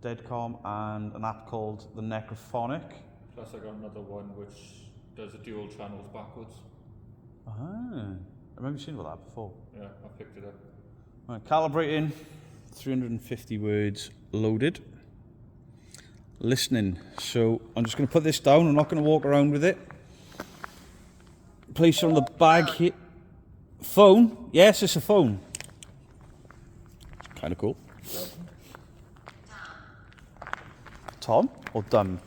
Deadcom, and an app called the Necrophonic. Plus I got another one which does the dual channels backwards. Ah, I remember seeing about that before. Yeah, I picked it up. Right, calibrating, 350 words loaded. Listening, so I'm just going to put this down, I'm not going to walk around with it. Place it on the bag here. Phone? Yes, it's a phone. Kind of cool. Tom or Dumb?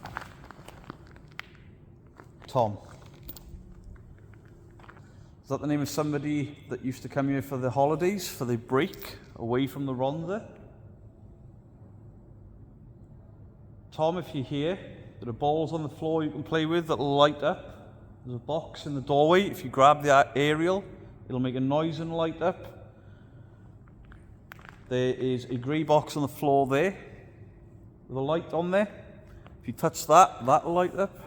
Tom. Is that the name of somebody that used to come here for the holidays, for the break, away from the Rhondda? Tom, if you're here, there are balls on the floor you can play with that will light up. There's a box in the doorway. If you grab the aerial, it'll make a noise and light up. There is a grey box on the floor there with a light on there. If you touch that, that'll light up.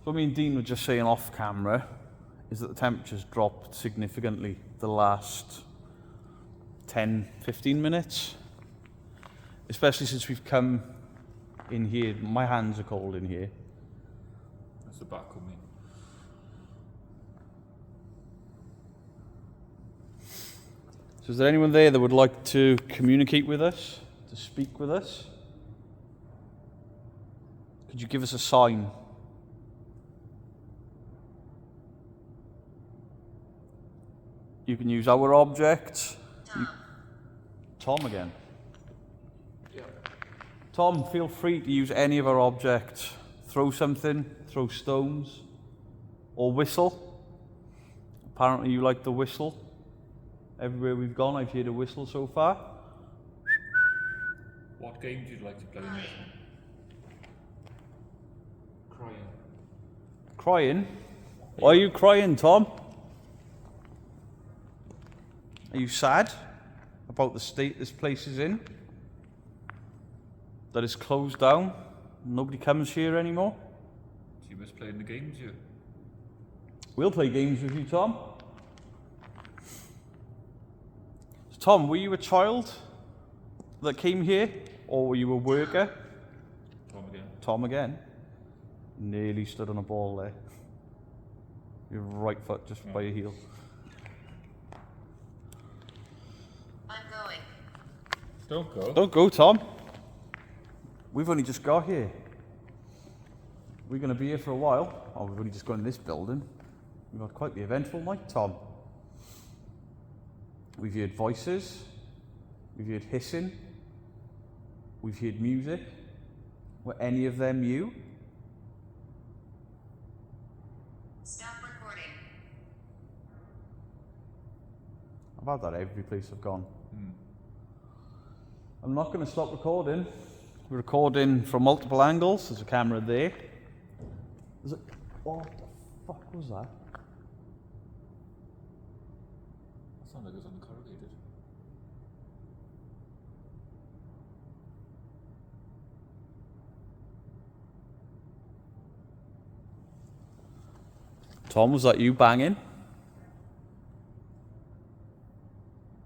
So me and Dean were just saying off camera is that the temperature's dropped significantly the last 10, 15 minutes. Especially since we've come in here. My hands are cold in here. That's the back of me. So is there anyone there that would like to communicate with us, to speak with us? Could you give us a sign? You can use our object. Tom again. Yeah. Tom, feel free to use any of our objects. Throw something, throw stones, or whistle. Apparently you like the whistle. Everywhere we've gone, I've heard a whistle so far. What game do you like to play in this one? Crying. Crying? Why are you crying, Tom? Are you sad about the state this place is in? That it's closed down? Nobody comes here anymore? So you must play in the games, you? We'll play games with you, Tom. So, Tom, were you a child that came here? Or were you a worker? Tom again. Tom again. Nearly stood on a ball there. Your right foot just by your heel. I'm going. Don't go. Don't go, Tom. We've only just got here. We're going to be here for a while. Oh, we've only just got in this building. We've had quite the eventful night, Tom. We've heard voices. We've heard hissing. We've heard music. Were any of them you? Stop recording. I've had that every place I've gone. Hmm. I'm not going to stop recording. We're recording from multiple angles. There's a camera there. There's a... What the fuck was that? That sounded like it was uncorrugated. Tom, was that you banging?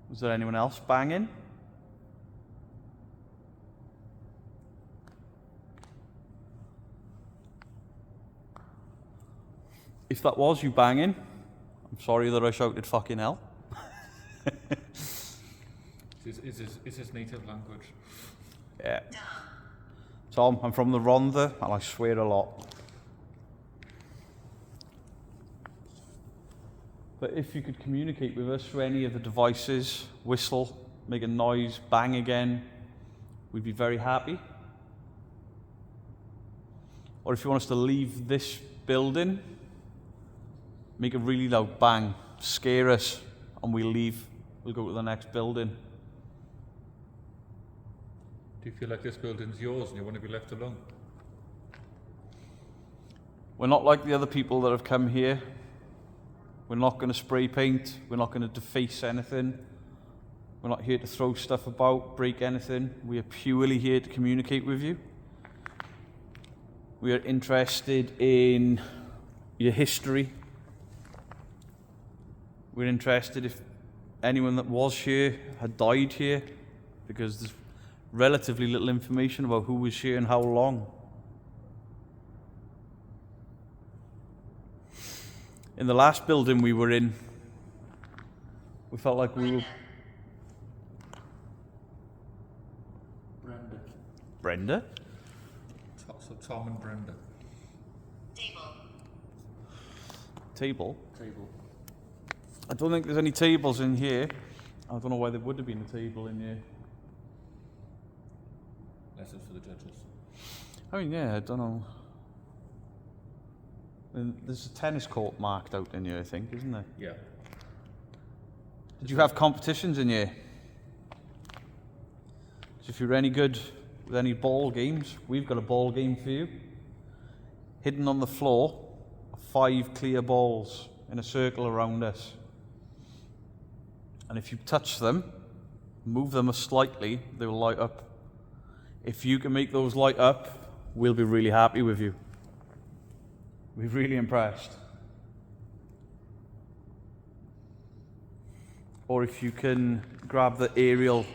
Was there anyone else banging? If that was you banging, I'm sorry that I shouted fucking hell. Is his native language? Yeah. Tom, I'm from the Rhondda and I swear a lot. But if you could communicate with us through any of the devices, whistle, make a noise, bang again, we'd be very happy. Or if you want us to leave this building, make a really loud bang, scare us, and we'll leave. We'll go to the next building. Do you feel like this building's yours and you want to be left alone? We're not like the other people that have come here. We're not going to spray paint. We're not going to deface anything. We're not here to throw stuff about, break anything. We are purely here to communicate with you. We are interested in your history. We're interested if anyone that was here had died here, because there's relatively little information about who was here and how long. In the last building we were in, we felt like we were... Brenda? So Tom and Brenda. Table. Table. I don't think there's any tables in here. I don't know why there would have been a table in here. Lessons for the judges. I mean, yeah, I don't know. And there's a tennis court marked out in here, I think, isn't there? Yeah. Did you have competitions in here? So if you're any good with any ball games, we've got a ball game for you. Hidden on the floor are 5 clear balls in a circle around us. And if you touch them, move them slightly, they will light up. If you can make those light up, we'll be really happy with you. We're really impressed. Or if you can grab the aerial...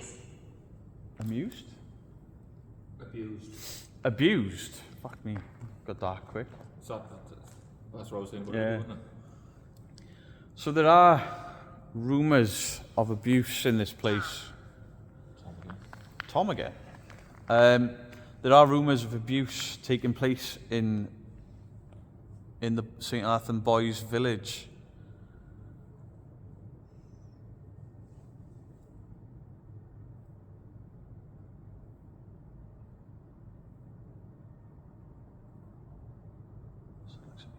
Amused? Abused. Abused? Fuck me. Got dark quick. That's what I was saying about Yeah. it, wasn't it? So there are rumours of abuse in this place. Tom again. There are rumours of abuse taking place in the St. Athan Boys Village.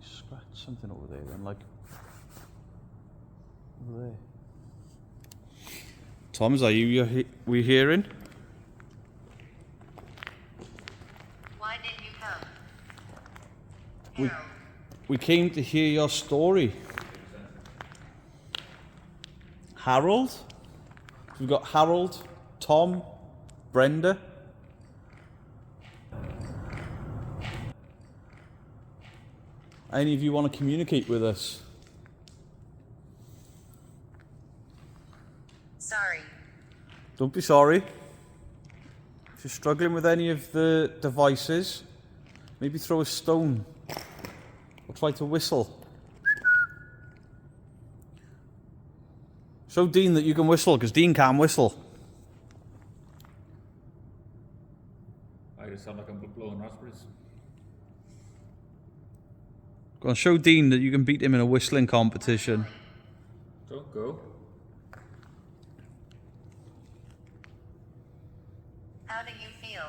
Scratch something over there then, like over there. Tom, is that we hearing? Why did you come? We- Harold. We came to hear your story. Harold? We've got Harold, Tom, Brenda. Any of you want to communicate with us? Sorry. Don't be sorry. If you're struggling with any of the devices, maybe throw a stone or try to whistle. Show Dean that you can whistle, because Dean can't whistle. I just sound like I'm blowing raspberries. Go on, show Dean that you can beat him in a whistling competition. Don't go. How do you feel?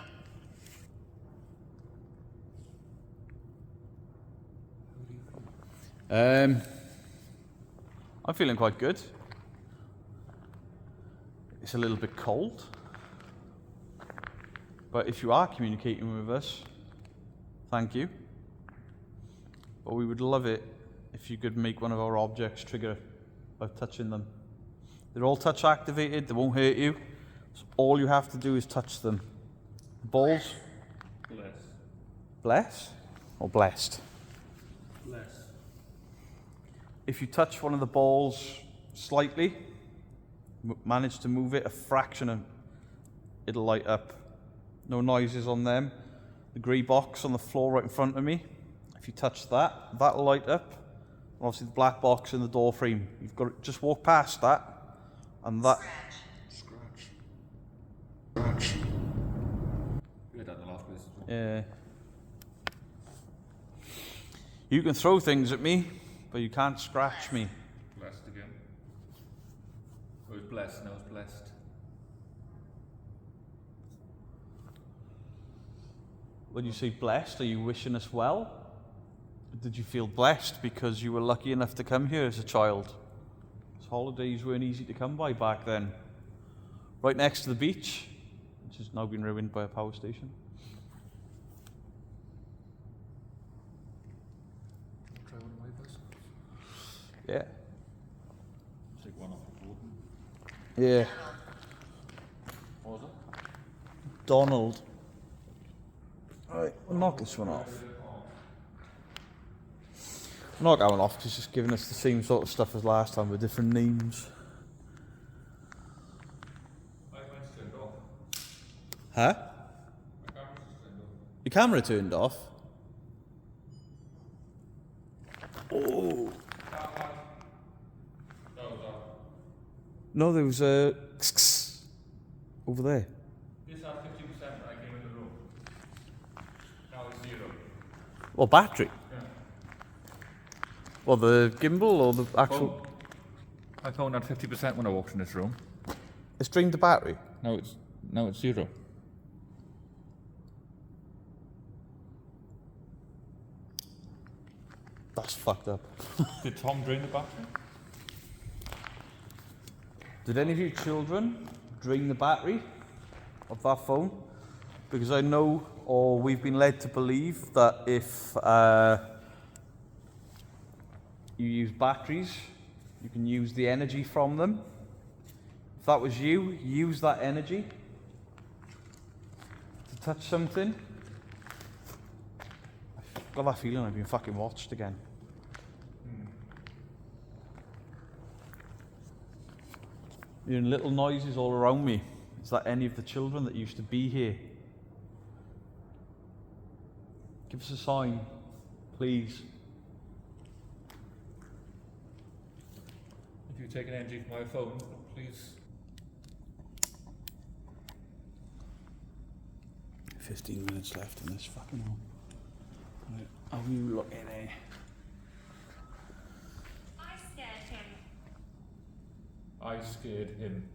I'm feeling quite good. It's a little bit cold. But if you are communicating with us, thank you. But we would love it if you could make one of our objects trigger by touching them. They're all touch activated, they won't hurt you. So all you have to do is touch them. The balls? Bless. Bless? Or blessed? Bless. If you touch one of the balls slightly, manage to move it a fraction, and it'll light up. No noises on them. The grey box on the floor right in front of me, if you touch that, that'll light up. And obviously the black box in the door frame, you've got to just walk past that, and that... Scratch. We had that in the last place as well. Yeah. You can throw things at me, but you can't scratch me. Blessed again. It was blessed, now it's blessed. When you say blessed, are you wishing us well? Did you feel blessed because you were lucky enough to come here as a child? 'Cause holidays weren't easy to come by back then. Right next to the beach, which has now been ruined by a power station. Try one of my bicycles. Yeah. Take one off the board. Yeah. Donald. Right, we'll knock this one off. We'll knock that one off because it's just giving us the same sort of stuff as last time with different names. Huh? Your camera turned off? Oh. No, there was a over there. This had 50% when I came in the room. Now it's 0. Well, battery. Yeah. Well, the gimbal or the actual. My phone had 50% when I walked in this room. It's drained the battery. Now it's 0. That's fucked up. Did Tom drain the battery? Did any of you children drain the battery of that phone? Because I know, or we've been led to believe, that if you use batteries, you can use the energy from them. If that was you, use that energy to touch something. I've got that feeling I've been fucking watched again. Hearing little noises all around me. Is that any of the children that used to be here? Give us a sign, please. If you take an energy from my phone, please. 15 minutes left in this fucking one. Right, how are you looking there? I scared him. I scared him.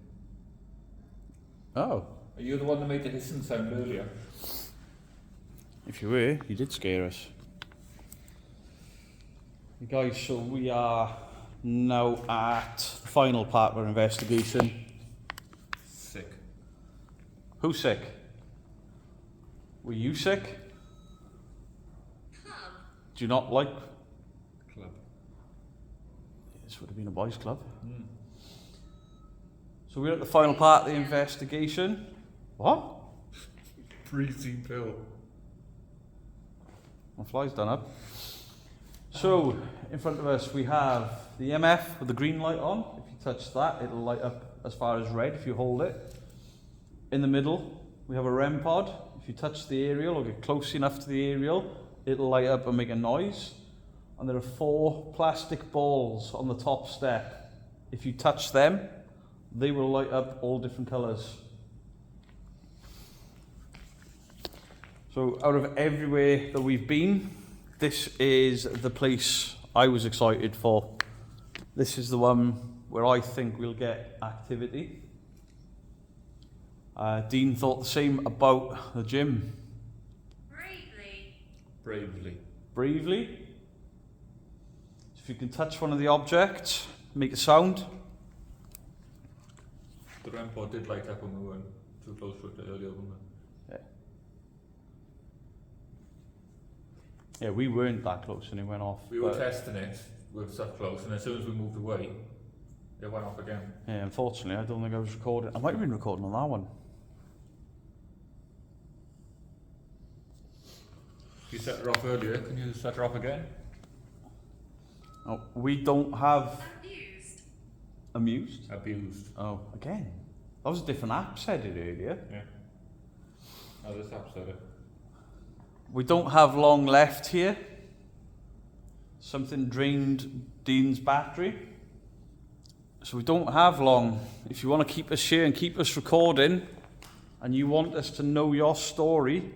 Oh. Are you the one that made the hissing sound earlier? If you were, you did scare us. Guys, so we are now at the final part of our investigation. Sick. Who's sick? Were you sick? Club. Do you not like? Club. This would have been a boys' club. Mm. So we're at the final part of the investigation. What? Freezing pill. My fly's done up. So, in front of us we have the MF with the green light on. If you touch that, it'll light up as far as red if you hold it. In the middle, we have a REM pod. If you touch the aerial or get close enough to the aerial, it'll light up and make a noise. And there are 4 plastic balls on the top step. If you touch them, they will light up all different colours. So out of everywhere that we've been, this is the place I was excited for. This is the one where I think we'll get activity. Dean thought the same about the gym. Bravely. Bravely. If you can touch one of the objects, make a sound. The REM pod did light up when we weren't too close to it earlier, wasn't it? Yeah, we weren't that close and it went off. We were testing it with stuff close, and as soon as we moved away, it went off again. Yeah, unfortunately, I don't think I was recording. I might have been recording on that one. You set her off earlier, can you set her off again? Oh, we don't have Amused. amused. Abused. Oh, again. That was a different app said it earlier. Yeah. Oh, this app said it. We don't have long left here. Something drained Dean's battery. So we don't have long. If you want to keep us here and keep us recording, and you want us to know your story,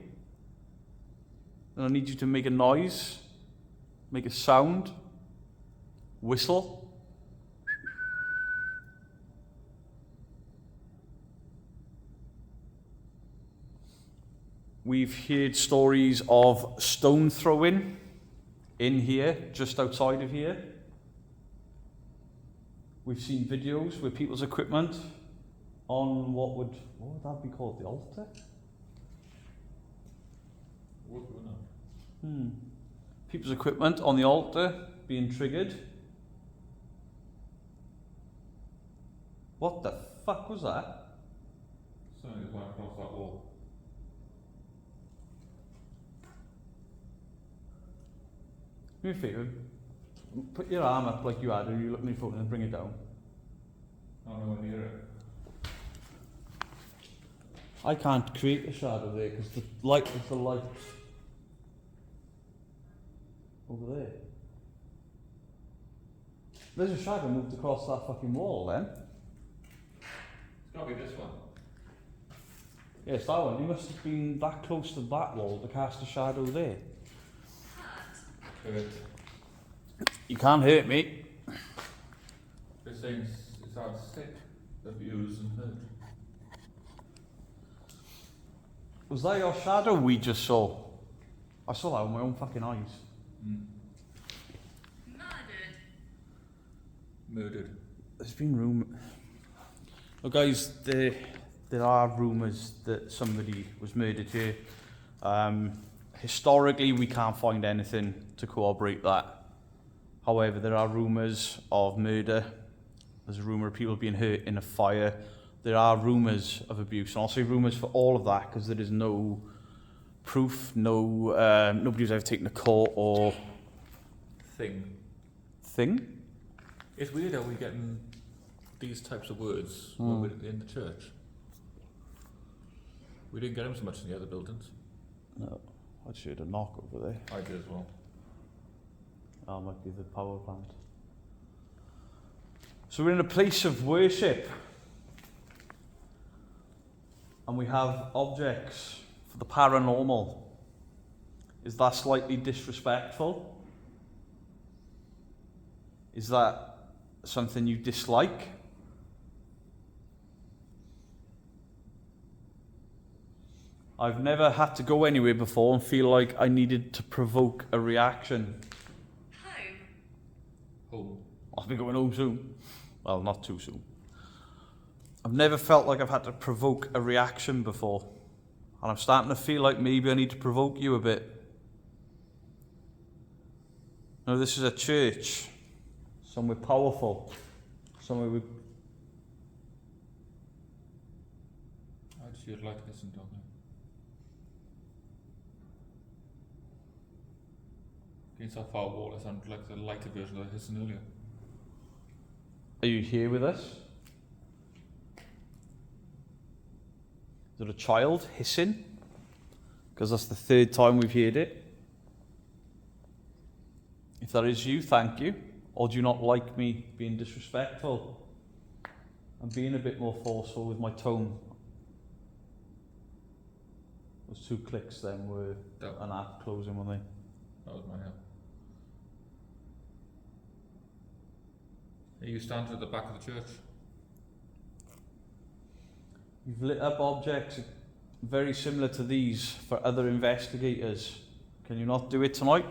then I need you to make a noise, make a sound, whistle. We've heard stories of stone throwing in here, just outside of here. We've seen videos with people's equipment on what would that be called? The altar? People's equipment on the altar being triggered. What the fuck was that? Something just went across that wall. Do me a favour. Put your arm up like you had when you look at my phone and bring it down. Oh, no, near it. I can't create a shadow there because the light is the light over there. There's a shadow moved across that fucking wall then. It's got to be this one. Yes, that one. You must have been that close to that wall to cast a shadow there. Hurt. You can't hurt me. This thing's it's hard sick, abused and hurt. Was that your shadow we just saw? I saw that with my own fucking eyes. Murdered. There's been rumour. Well, guys, there are rumours that somebody was murdered here. Historically, we can't find anything to corroborate that. However, there are rumours of murder. There's a rumour of people being hurt in a fire. There are rumours of abuse. And I'll say rumours for all of that because there is no proof, nobody's ever taken a court or Thing. It's weird how we're getting these types of words when we're in the church. We didn't get them so much in the other buildings. No, I just heard a knock over there. I did as well. That might be the power plant. So we're in a place of worship. And we have objects for the paranormal. Is that slightly disrespectful? Is that something you dislike? I've never had to go anywhere before and feel like I needed to provoke a reaction. Home. Home. I'll be going home soon. Well, not too soon. I've never felt like I've had to provoke a reaction before. And I'm starting to feel like maybe I need to provoke you a bit. No, this is a church. Somewhere powerful. Somewhere with... I'd see it like this and down there. Against that far wall, it sounded like the lighter version of the hissing earlier. Are you here with us? Is there a child hissing? Because that's the third time we've heard it. If that is you, thank you. Or do you not like me being disrespectful and being a bit more forceful with my tone? Those two clicks then were an app closing, weren't they? That was my help. Are you standing at the back of the church? You've lit up objects very similar to these for other investigators. Can you not do it tonight?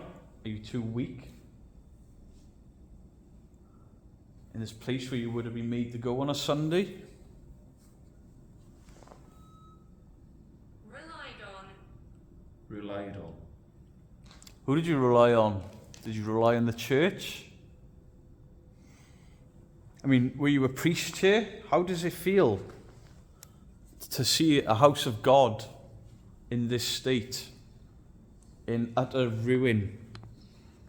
Are you too weak? In this place where you would have been made to go on a Sunday? Relied on. Who did you rely on? Did you rely on the church? I mean, were you a priest here? How does it feel to see a house of God in this state, in utter ruin,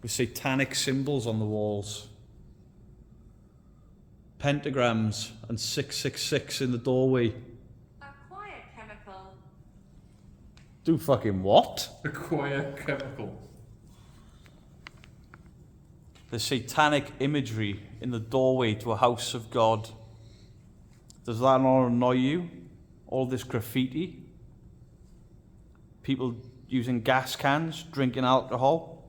with satanic symbols on the walls, pentagrams and 666 in the doorway? A quiet chemical. Do fucking what? Acquire chemical. The satanic imagery in the doorway to a house of God. Does that not annoy you? All this graffiti? People using gas cans, drinking alcohol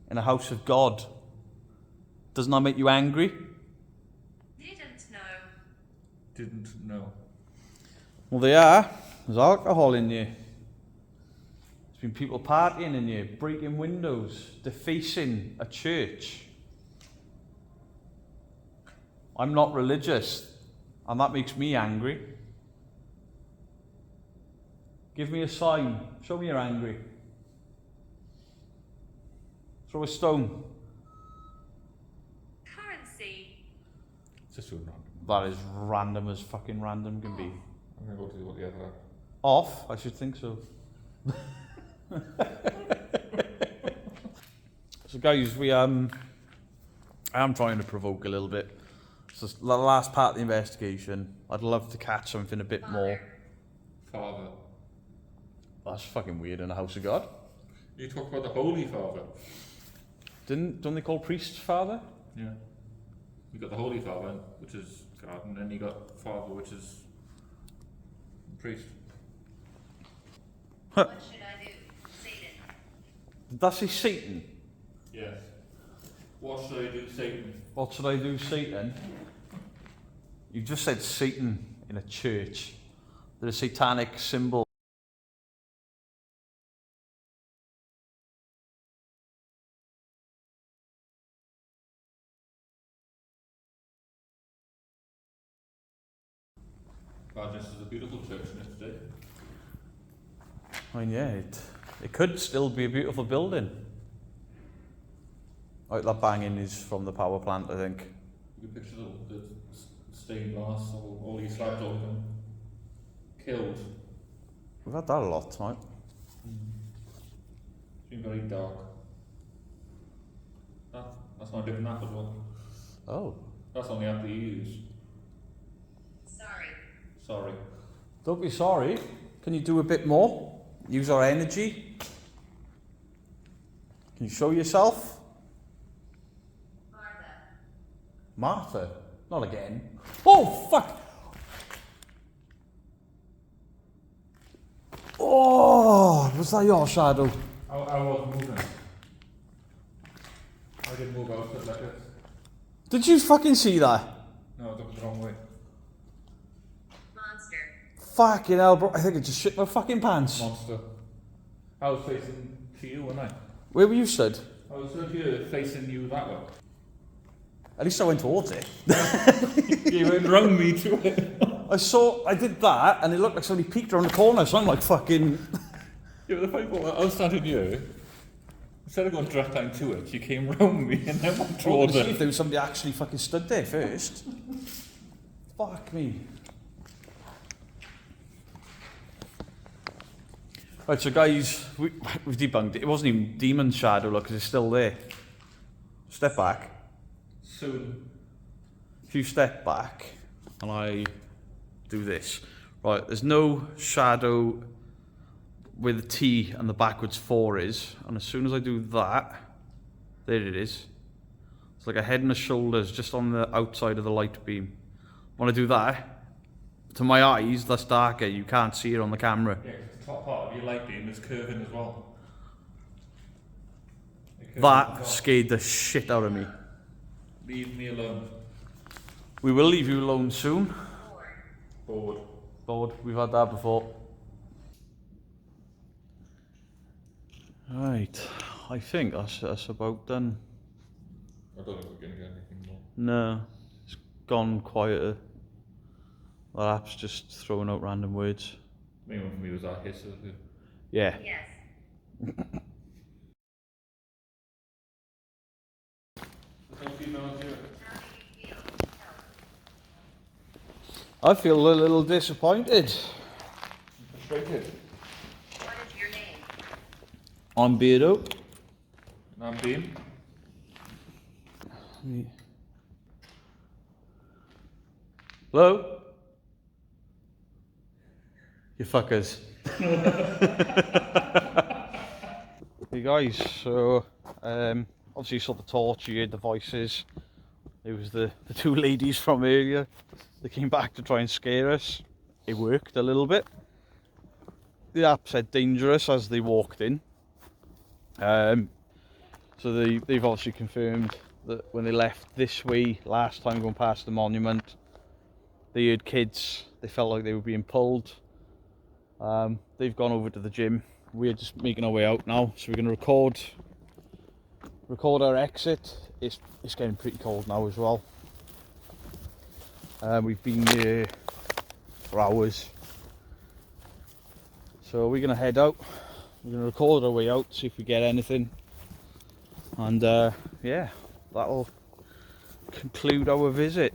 in a house of God. Doesn't that make you angry? Didn't know. Well, they are. There's alcohol in here. There's been people partying in here, breaking windows, defacing a church. I'm not religious, and that makes me angry. Give me a sign. Show me you're angry. Throw a stone. Currency. It's just too random. That is random as fucking random can be. I'm going to go to what the other are. Off? I should think so. So guys, I am trying to provoke a little bit. So the last part of the investigation, I'd love to catch something a bit more. Father. That's fucking weird in the house of God. You talk about the Holy Father. Don't they call priests father? Yeah. You got the Holy Father, which is God, and then you got Father, which is priest. What should I do? Satan. Did that say Satan? Yes. What should I do, Satan? What should I do, Satan? You just said Satan in a church. There's a satanic symbol. God, this is a beautiful church in it today. I mean, yeah, it could still be a beautiful building. Like that banging is from the power plant, I think. You can picture the stained glass, all these slabs over them. Killed. We've had that a lot, mate. It's been very dark. That's not a different app as well. Oh. That's on the app that you use. Sorry. Sorry. Don't be sorry. Can you do a bit more? Use our energy? Can you show yourself? Martha? Not again. Oh, fuck! Oh, was that your shadow? I wasn't moving. I didn't move out like this. Did you fucking see that? No, that was the wrong way. Monster. Fucking hell, bro. I think I just shit my fucking pants. Monster. I was facing to you, wasn't I? Where were you stood? I was stood here facing you that way. At least I went towards it. You went round me to it. I did that, and it looked like somebody peeked around the corner, so I'm like fucking... Yeah, but the funny part, I was standing here. Instead of going direct line to it, you came round me and then went towards See if it. there was somebody actually fucking stood there first. Fuck me. Right, so guys, we've debunked it. It wasn't even demon shadow, look, because it's still there. Step back. Soon. If you step back, and I do this. Right, there's no shadow where the T and the backwards 4 is, and as soon as I do that, there it is. It's like a head and a shoulders just on the outside of the light beam. When I do that, to my eyes, that's darker. You can't see it on the camera. Yeah, 'cause the top part of your light beam is curving as well. That scared the shit out of me. Leave me alone. We will leave you alone soon. Bored. Bored. We've had that before. Right. I think that's about done. I don't think we're going to get anything more. No. It's gone quieter. That app's just throwing out random words. Main one for me was that hiss of it. Yeah. Yes. There's no females here. How do you feel? I feel a little disappointed. Frustrated. What is your name? I'm Beardo. And I'm Beam. Hello? You fuckers. Hey guys, so obviously you saw the torch, you heard the voices. It was the two ladies from earlier. They came back to try and scare us. It worked a little bit. The app said dangerous as they walked in. So they've obviously confirmed that when they left this way last time going past the monument, they heard kids. They felt like they were being pulled. They've gone over to the gym. We're just making our way out now, so we're going to record our exit. It's getting pretty cold now as well. We've been here for hours, so we're going to head out. We're going to record our way out, see if we get anything, and yeah, that'll conclude our visit.